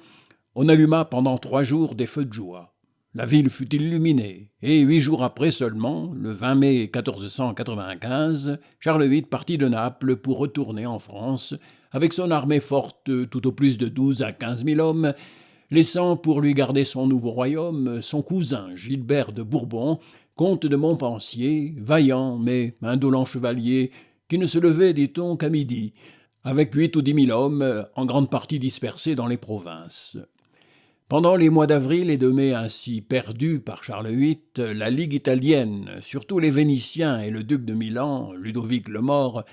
on alluma pendant 3 jours des feux de joie. La ville fut illuminée, et 8 jours après seulement, le 20 mai 1495, Charles VIII partit de Naples pour retourner en France, avec son armée forte tout au plus de 12 à 15 000 hommes, laissant pour lui garder son nouveau royaume son cousin Gilbert de Bourbon, comte de Montpensier, vaillant mais indolent chevalier, qui ne se levait, dit-on, qu'à midi, avec 8 ou 10 000 hommes, en grande partie dispersés dans les provinces. Pendant les mois d'avril et de mai ainsi perdus par Charles VIII, la Ligue italienne, surtout les Vénitiens et le duc de Milan, Ludovic le Mort,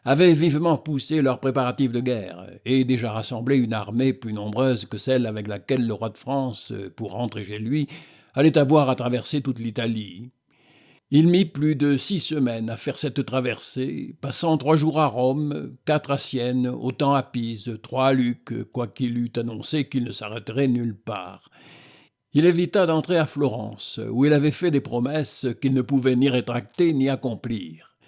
avaient vivement poussé leurs préparatifs de guerre et déjà rassemblé une armée plus nombreuse que celle avec laquelle le roi de France, pour rentrer chez lui, allait avoir à traverser toute l'Italie. Il mit plus de 6 semaines à faire cette traversée, passant 3 jours à Rome, 4 à Sienne, autant à Pise, 3 à Lucques, quoiqu'il eût annoncé qu'il ne s'arrêterait nulle part. Il évita d'entrer à Florence, où il avait fait des promesses qu'il ne pouvait ni rétracter ni accomplir.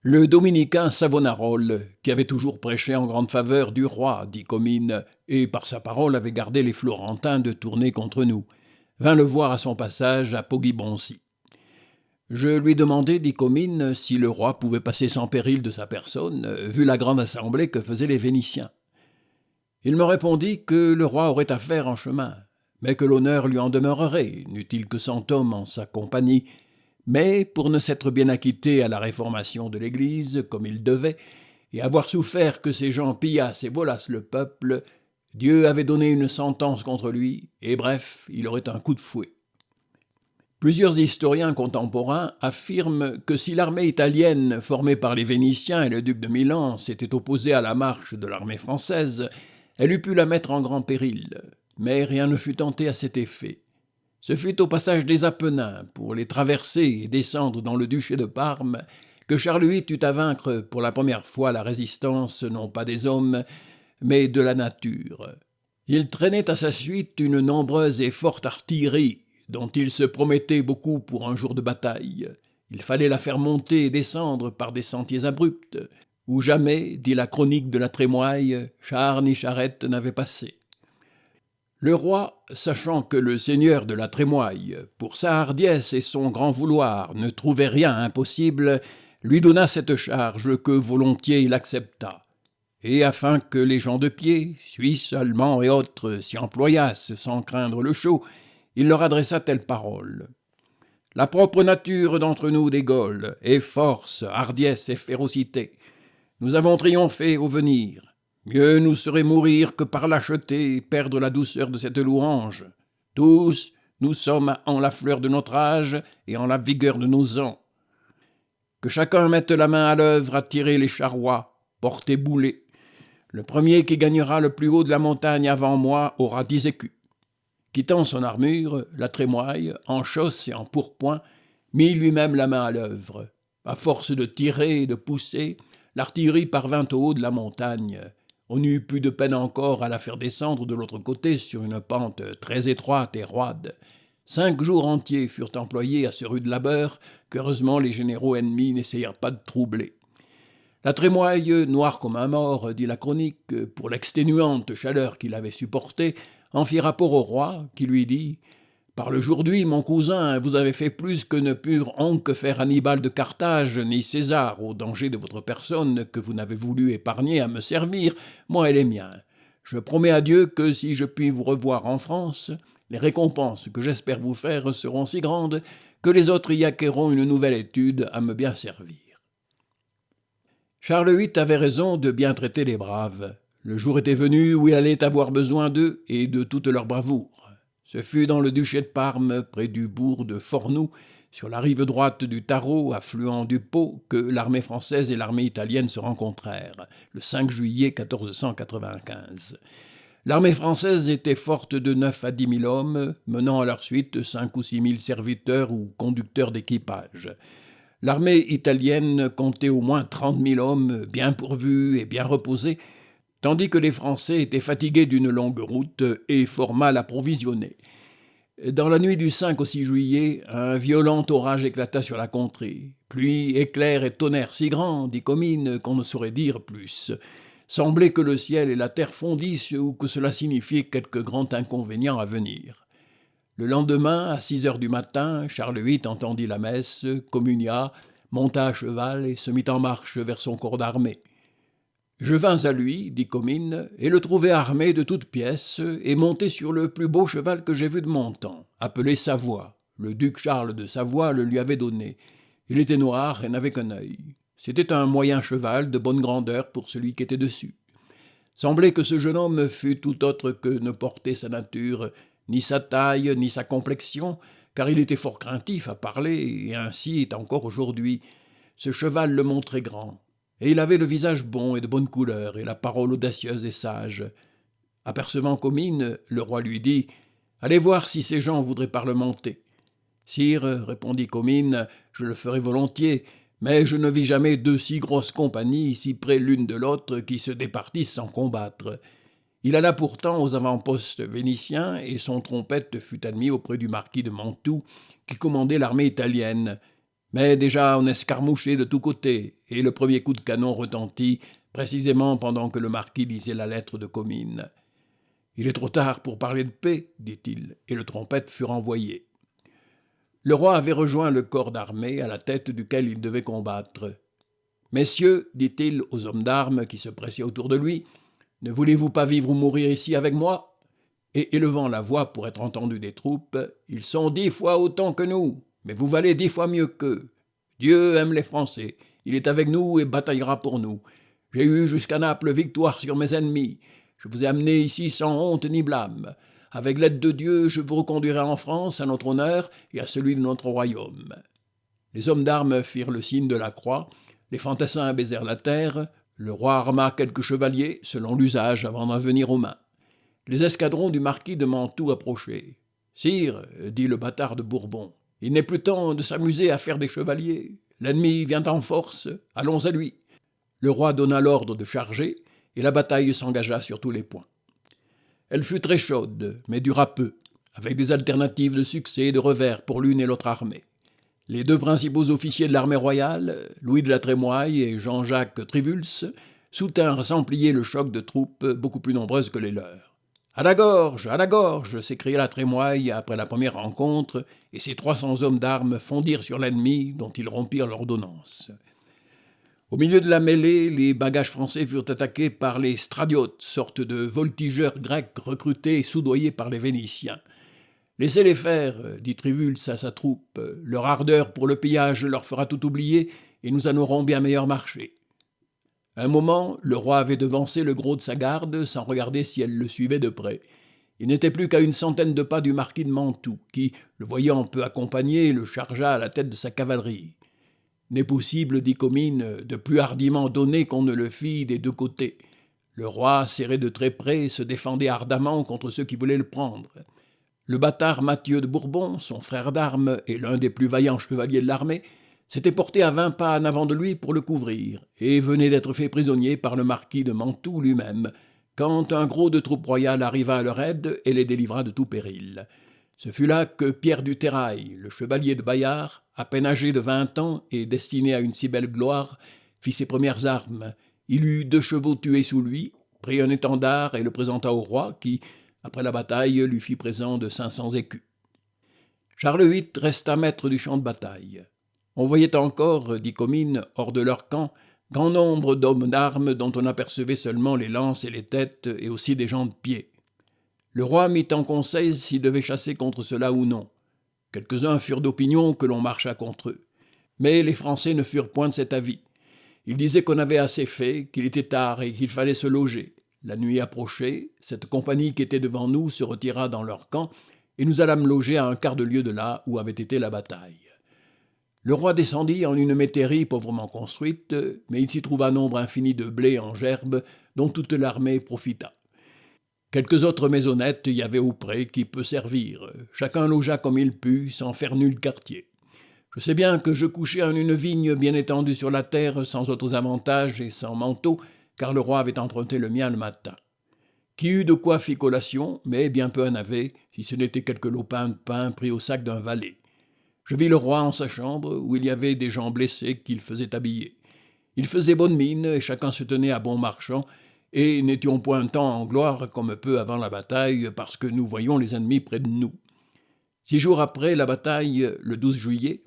Le dominicain Savonarole, qui avait toujours prêché en grande faveur du roi, dit Comines, et par sa parole avait gardé les Florentins de tourner contre nous, vint le voir à son passage à Poggibonsi. Je lui demandai, dit Comines, si le roi pouvait passer sans péril de sa personne, vu la grande assemblée que faisaient les Vénitiens. Il me répondit que le roi aurait affaire en chemin, mais que l'honneur lui en demeurerait, n'eût-il que 100 hommes en sa compagnie, mais pour ne s'être bien acquitté à la réformation de l'Église, comme il devait, et avoir souffert que ces gens pillassent et volassent le peuple, Dieu avait donné une sentence contre lui, et bref, il aurait un coup de fouet. Plusieurs historiens contemporains affirment que si l'armée italienne, formée par les Vénitiens et le duc de Milan, s'était opposée à la marche de l'armée française, elle eût pu la mettre en grand péril, mais rien ne fut tenté à cet effet. Ce fut au passage des Apennins, pour les traverser et descendre dans le duché de Parme, que Charles VIII eut à vaincre pour la première fois la résistance non pas des hommes, mais de la nature. Il traînait à sa suite une nombreuse et forte artillerie, dont il se promettait beaucoup pour un jour de bataille. Il fallait la faire monter et descendre par des sentiers abrupts, où jamais, dit la chronique de la Trémoille, char ni charrette n'avait passé. Le roi, sachant que le seigneur de la Trémoille, pour sa hardiesse et son grand vouloir, ne trouvait rien impossible, lui donna cette charge que volontiers il accepta. Et afin que les gens de pied, Suisses, Allemands et autres, s'y employassent sans craindre le chaud, il leur adressa telle parole. « La propre nature d'entre nous des Gaules est force, hardiesse et férocité. Nous avons triomphé au venir. Mieux nous serait mourir que par lâcheté perdre la douceur de cette louange. Tous, nous sommes en la fleur de notre âge et en la vigueur de nos ans. Que chacun mette la main à l'œuvre à tirer les charrois, porter boulet. Le premier qui gagnera le plus haut de la montagne avant moi aura 10 écus. » Quittant son armure, la Trémoille, en chausse et en pourpoint, mit lui-même la main à l'œuvre. À force de tirer et de pousser, l'artillerie parvint au haut de la montagne. On eut plus de peine encore à la faire descendre de l'autre côté sur une pente très étroite et roide. 5 jours entiers furent employés à ce rude labeur qu'heureusement les généraux ennemis n'essayèrent pas de troubler. La Trémoille, noire comme un mort, dit la chronique, pour l'exténuante chaleur qu'il avait supportée, en fit rapport au roi, qui lui dit « Par aujourd'hui, mon cousin, vous avez fait plus que ne purent onque faire Hannibal de Carthage, ni César, au danger de votre personne, que vous n'avez voulu épargner à me servir, moi et les miens. Je promets à Dieu que si je puis vous revoir en France, les récompenses que j'espère vous faire seront si grandes que les autres y acquerront une nouvelle étude à me bien servir. » Charles VIII avait raison de bien traiter les braves. Le jour était venu où il allait avoir besoin d'eux et de toute leur bravoure. Ce fut dans le duché de Parme, près du bourg de Fornoux, sur la rive droite du Tarot, affluent du Pô, que l'armée française et l'armée italienne se rencontrèrent, le 5 juillet 1495. L'armée française était forte de 9 à 10 000 hommes, menant à leur suite 5 ou 6 000 serviteurs ou conducteurs d'équipage. L'armée italienne comptait au moins 30 000 hommes, bien pourvus et bien reposés, tandis que les Français étaient fatigués d'une longue route et fort mal approvisionnés. Dans la nuit du 5 au 6 juillet, un violent orage éclata sur la contrée. Pluie, éclairs et tonnerre si grands, dit Comines, qu'on ne saurait dire plus. Semblait que le ciel et la terre fondissent ou que cela signifiait quelque grand inconvénient à venir. Le lendemain, à 6 heures du matin, Charles VIII entendit la messe, communia, monta à cheval et se mit en marche vers son corps d'armée. Je vins à lui, dit Comines, et le trouvai armé de toutes pièces et monté sur le plus beau cheval que j'ai vu de mon temps, appelé Savoie. Le duc Charles de Savoie le lui avait donné. Il était noir et n'avait qu'un œil. C'était un moyen cheval de bonne grandeur pour celui qui était dessus. Semblait que ce jeune homme fût tout autre que ne portait sa nature, ni sa taille, ni sa complexion, car il était fort craintif à parler, et ainsi est encore aujourd'hui. Ce cheval le montrait grand. Et il avait le visage bon et de bonne couleur, et la parole audacieuse et sage. Apercevant Comines, le roi lui dit « Allez voir si ces gens voudraient parlementer. » Sire, répondit Comines, je le ferai volontiers, mais je ne vis jamais deux si grosses compagnies, si près l'une de l'autre, qui se départissent sans combattre. Il alla pourtant aux avant-postes vénitiens, et son trompette fut admis auprès du marquis de Mantoue, qui commandait l'armée italienne. Mais déjà on escarmouchait de tous côtés, et le premier coup de canon retentit, précisément pendant que le marquis lisait la lettre de Comines. « Il est trop tard pour parler de paix, dit-il, et le trompette fut renvoyé. Le roi avait rejoint le corps d'armée à la tête duquel il devait combattre. « Messieurs, dit-il aux hommes d'armes qui se pressaient autour de lui, ne voulez-vous pas vivre ou mourir ici avec moi ?» Et élevant la voix pour être entendu des troupes, « Ils sont 10 fois autant que nous, mais vous valez 10 fois mieux qu'eux. Dieu aime les Français, il est avec nous et bataillera pour nous. J'ai eu jusqu'à Naples victoire sur mes ennemis. Je vous ai amené ici sans honte ni blâme. Avec l'aide de Dieu, je vous reconduirai en France à notre honneur et à celui de notre royaume. » Les hommes d'armes firent le signe de la croix, les fantassins baisèrent la terre, le roi arma quelques chevaliers, selon l'usage, avant d'en venir aux mains. Les escadrons du marquis de Mantoue approchaient. « Sire, dit le bâtard de Bourbon, il n'est plus temps de s'amuser à faire des chevaliers. L'ennemi vient en force, allons à lui. » Le roi donna l'ordre de charger, et la bataille s'engagea sur tous les points. Elle fut très chaude, mais dura peu, avec des alternatives de succès et de revers pour l'une et l'autre armée. Les deux principaux officiers de l'armée royale, Louis de la Trémoille et Jean-Jacques Trivulzes, soutinrent sans plier le choc de troupes beaucoup plus nombreuses que les leurs. « À la gorge, s'écria la Trémoille après la première rencontre, et ses 300 hommes d'armes fondirent sur l'ennemi dont ils rompirent l'ordonnance. Au milieu de la mêlée, les bagages français furent attaqués par les stradiotes, sorte de voltigeurs grecs recrutés et soudoyés par les Vénitiens. « Laissez-les faire, dit Trivulzes à sa troupe, leur ardeur pour le pillage leur fera tout oublier et nous en aurons bien meilleur marché. » Un moment, le roi avait devancé le gros de sa garde sans regarder si elle le suivait de près. Il n'était plus qu'à une centaine de pas du marquis de Mantoue, qui, le voyant peu accompagné, le chargea à la tête de sa cavalerie. « N'est possible, dit Comines, de plus hardiment donner qu'on ne le fit des deux côtés. Le roi, serré de très près, se défendait ardemment contre ceux qui voulaient le prendre. Le bâtard Mathieu de Bourbon, son frère d'armes et l'un des plus vaillants chevaliers de l'armée, s'était porté à 20 pas en avant de lui pour le couvrir, et venait d'être fait prisonnier par le marquis de Mantoue lui-même, quand un gros de troupes royales arriva à leur aide et les délivra de tout péril. Ce fut là que Pierre du Terrail, le chevalier de Bayard, à peine âgé de 20 ans et destiné à une si belle gloire, fit ses premières armes. Il eut 2 chevaux tués sous lui, prit un étendard et le présenta au roi, qui, après la bataille, lui fit présent de 500 écus. Charles VIII resta maître du champ de bataille. On voyait encore, dit Comines, hors de leur camp, grand nombre d'hommes d'armes dont on apercevait seulement les lances et les têtes, et aussi des gens de pied. Le roi mit en conseil s'il devait chasser contre cela ou non. Quelques-uns furent d'opinion que l'on marchât contre eux. Mais les Français ne furent point de cet avis. Ils disaient qu'on avait assez fait, qu'il était tard et qu'il fallait se loger. La nuit approchait, cette compagnie qui était devant nous se retira dans leur camp, et nous allâmes loger à un quart de lieue de là où avait été la bataille. Le roi descendit en une métairie pauvrement construite, mais il s'y trouva nombre infini de blé en gerbe, dont toute l'armée profita. Quelques autres maisonnettes y avaient auprès qui peut servir. Chacun logea comme il put, sans faire nul quartier. Je sais bien que je couchai en une vigne bien étendue sur la terre, sans autres avantages et sans manteau, car le roi avait emprunté le mien le matin. Qui eut de quoi fit collation, mais bien peu en avait, si ce n'était quelques lopins de pain pris au sac d'un valet. Je vis le roi en sa chambre, où il y avait des gens blessés qu'il faisait habiller. Il faisait bonne mine, et chacun se tenait à bon marchand, et n'étions point tant en gloire comme peu avant la bataille, parce que nous voyions les ennemis près de nous. 6 jours après la bataille, le 12 juillet,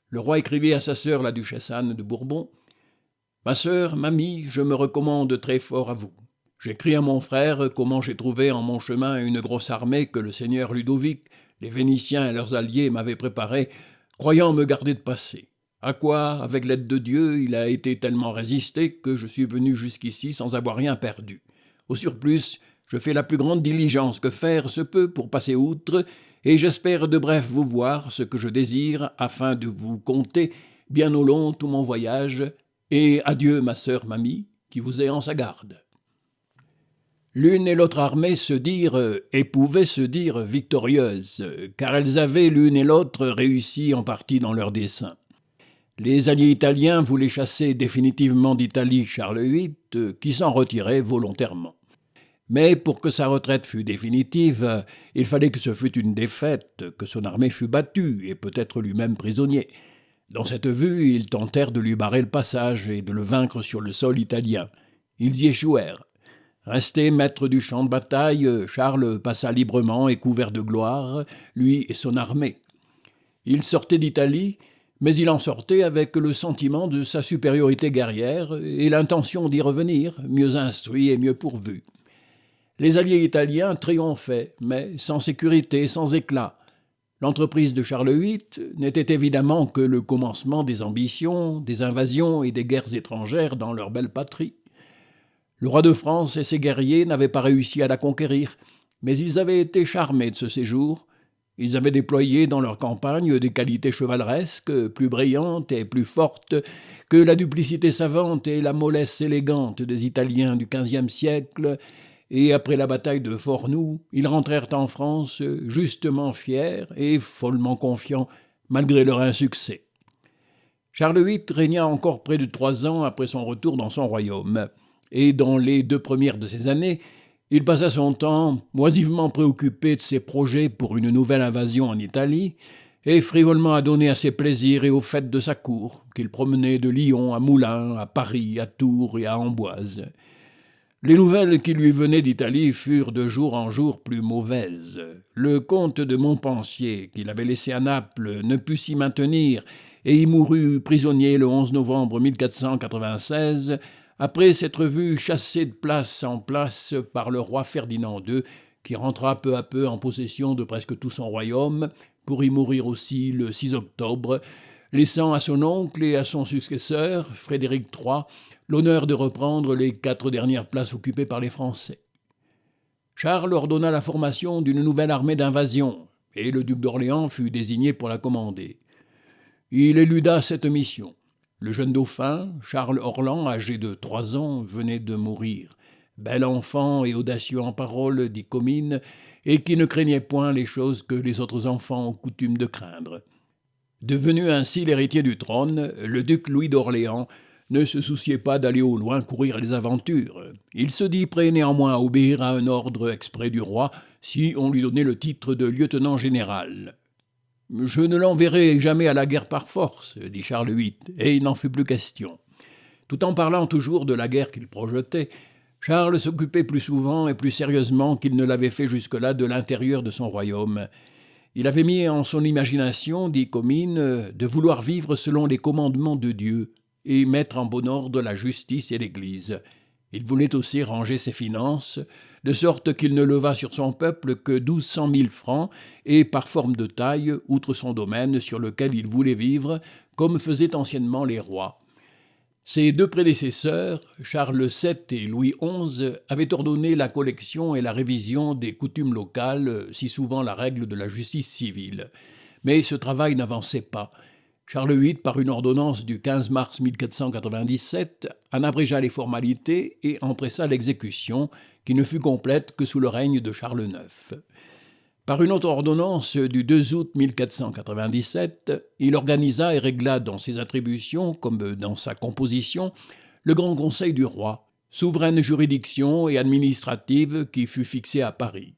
le roi écrivit à sa sœur, la duchesse Anne de Bourbon, « Ma sœur, mamie, je me recommande très fort à vous. J'écris à mon frère comment j'ai trouvé en mon chemin une grosse armée que le seigneur Ludovic, les Vénitiens et leurs alliés m'avaient préparée, croyant me garder de passer. À quoi, avec l'aide de Dieu, il a été tellement résisté que je suis venu jusqu'ici sans avoir rien perdu. Au surplus, je fais la plus grande diligence que faire se peut pour passer outre, et j'espère de bref vous voir ce que je désire, afin de vous conter bien au long tout mon voyage, et adieu ma sœur mamie, qui vous est en sa garde. » L'une et l'autre armée se dirent et pouvaient se dire victorieuses, car elles avaient l'une et l'autre réussi en partie dans leur dessein. Les alliés italiens voulaient chasser définitivement d'Italie Charles VIII, qui s'en retirait volontairement. Mais pour que sa retraite fût définitive, il fallait que ce fût une défaite, que son armée fût battue et peut-être lui-même prisonnier. Dans cette vue, ils tentèrent de lui barrer le passage et de le vaincre sur le sol italien. Ils y échouèrent. Resté maître du champ de bataille, Charles passa librement et couvert de gloire, lui et son armée. Il sortait d'Italie, mais il en sortait avec le sentiment de sa supériorité guerrière et l'intention d'y revenir, mieux instruit et mieux pourvu. Les alliés italiens triomphaient, mais sans sécurité, sans éclat. L'entreprise de Charles VIII n'était évidemment que le commencement des ambitions, des invasions et des guerres étrangères dans leur belle patrie. Le roi de France et ses guerriers n'avaient pas réussi à la conquérir, mais ils avaient été charmés de ce séjour. Ils avaient déployé dans leur campagne des qualités chevaleresques, plus brillantes et plus fortes que la duplicité savante et la mollesse élégante des Italiens du XVe siècle, et après la bataille de Fornoux, ils rentrèrent en France justement fiers et follement confiants, malgré leur insuccès. Charles VIII régna encore près de 3 ans après son retour dans son royaume, et dans les 2 premières de ces années, il passa son temps moisivement préoccupé de ses projets pour une nouvelle invasion en Italie, et frivolement adonné à ses plaisirs et aux fêtes de sa cour, qu'il promenait de Lyon à Moulins, à Paris, à Tours et à Amboise. Les nouvelles qui lui venaient d'Italie furent de jour en jour plus mauvaises. Le comte de Montpensier, qu'il avait laissé à Naples, ne put s'y maintenir et y mourut prisonnier le 11 novembre 1496, après s'être vu chassé de place en place par le roi Ferdinand II, qui rentra peu à peu en possession de presque tout son royaume, pour y mourir aussi le 6 octobre, laissant à son oncle et à son successeur, Frédéric III, l'honneur de reprendre les 4 dernières places occupées par les Français. Charles ordonna la formation d'une nouvelle armée d'invasion, et le duc d'Orléans fut désigné pour la commander. Il éluda cette mission. Le jeune dauphin, Charles Orlan, âgé de 3 ans, venait de mourir. Bel enfant et audacieux en parole, dit Comines, et qui ne craignait point les choses que les autres enfants ont coutume de craindre. Devenu ainsi l'héritier du trône, le duc Louis d'Orléans ne se souciait pas d'aller au loin courir les aventures. Il se dit prêt néanmoins à obéir à un ordre exprès du roi si on lui donnait le titre de lieutenant général. « Je ne l'enverrai jamais à la guerre par force, dit Charles VIII, et il n'en fut plus question. Tout en parlant toujours de la guerre qu'il projetait, Charles s'occupait plus souvent et plus sérieusement qu'il ne l'avait fait jusque-là de l'intérieur de son royaume. Il avait mis en son imagination, dit Comines, de vouloir vivre selon les commandements de Dieu et mettre en bon ordre la justice et l'Église. Il voulait aussi ranger ses finances, de sorte qu'il ne leva sur son peuple que 1200 000 francs, et par forme de taille, outre son domaine sur lequel il voulait vivre, comme faisaient anciennement les rois. Ses 2 prédécesseurs, Charles VII et Louis XI, avaient ordonné la collection et la révision des coutumes locales, si souvent la règle de la justice civile. Mais ce travail n'avançait pas. Charles VIII, par une ordonnance du 15 mars 1497, en abrégea les formalités et empressa l'exécution, qui ne fut complète que sous le règne de Charles IX. Par une autre ordonnance du 2 août 1497, il organisa et régla dans ses attributions, comme dans sa composition, le Grand Conseil du roi, souveraine juridiction et administrative qui fut fixée à Paris.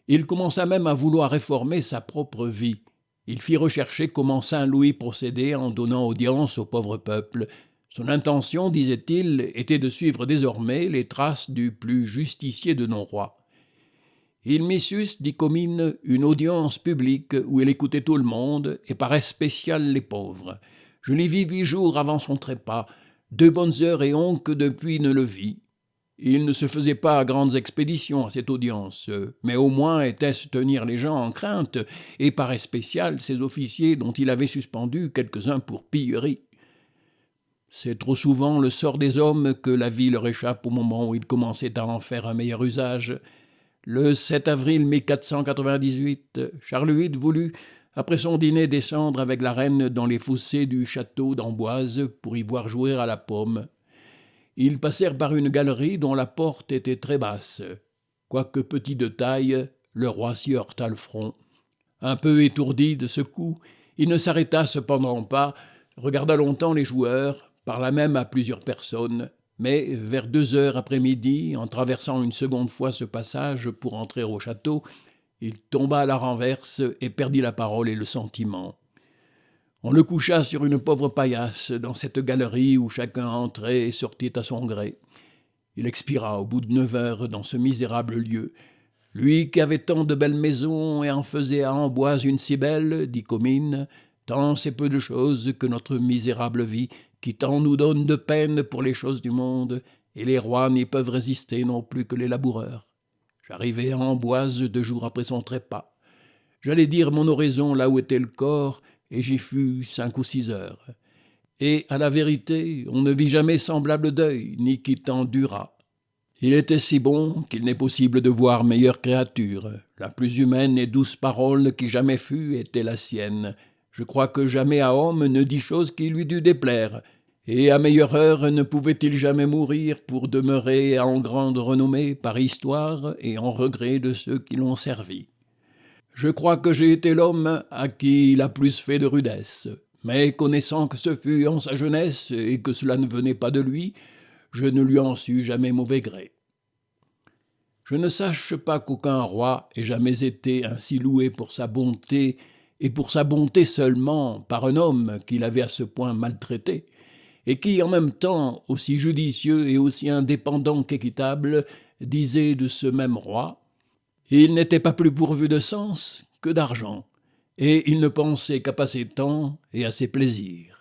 Il commença même à vouloir réformer sa propre vie. Il fit rechercher comment Saint Louis procédait en donnant audience au pauvre peuple. Son intention, disait-il, était de suivre désormais les traces du plus justicier de nos rois. Il mit sus, dit Comines, une audience publique où il écoutait tout le monde, et par spécial les pauvres. Je l'y vis 8 jours avant son trépas, 2 bonnes heures et on que depuis ne le vit. Il ne se faisait pas grandes expéditions à cette audience, mais au moins était-ce tenir les gens en crainte, et par spécial ces officiers dont il avait suspendu quelques-uns pour pillerie. C'est trop souvent le sort des hommes que la vie leur échappe au moment où ils commençaient à en faire un meilleur usage. Le 7 avril 1498, Charles VIII voulut, après son dîner, descendre avec la reine dans les fossés du château d'Amboise pour y voir jouer à la paume. Ils passèrent par une galerie dont la porte était très basse. Quoique petit de taille, le roi s'y heurta le front. Un peu étourdi de ce coup, il ne s'arrêta cependant pas, regarda longtemps les joueurs, parla même à plusieurs personnes, mais vers 2 heures après-midi, en traversant une seconde fois ce passage pour entrer au château, il tomba à la renverse et perdit la parole et le sentiment. On le coucha sur une pauvre paillasse dans cette galerie où chacun entrait et sortait à son gré. Il expira au bout de 9 heures dans ce misérable lieu. Lui qui avait tant de belles maisons et en faisait à Amboise une si belle, dit Comines, tant c'est peu de choses que notre misérable vie, qui tant nous donne de peine pour les choses du monde, et les rois n'y peuvent résister non plus que les laboureurs. J'arrivai à Amboise 2 jours après son trépas. J'allais dire mon oraison là où était le corps, et j'y fus 5 ou 6 heures. Et, à la vérité, on ne vit jamais semblable deuil, ni qui tant dura. Il était si bon qu'il n'est possible de voir meilleure créature. La plus humaine et douce parole qui jamais fut était la sienne. Je crois que jamais à homme ne dit chose qui lui dût déplaire. Et à meilleure heure ne pouvait-il jamais mourir pour demeurer en grande renommée par histoire et en regret de ceux qui l'ont servi. Je crois que j'ai été l'homme à qui il a plus fait de rudesse, mais connaissant que ce fut en sa jeunesse et que cela ne venait pas de lui, je ne lui en sus jamais mauvais gré. Je ne sache pas qu'aucun roi ait jamais été ainsi loué pour sa bonté, et pour sa bonté seulement par un homme qu'il avait à ce point maltraité, et qui, en même temps, aussi judicieux et aussi indépendant qu'équitable, disait de ce même roi: il n'était pas plus pourvu de sens que d'argent, et il ne pensait qu'à passer temps et à ses plaisirs.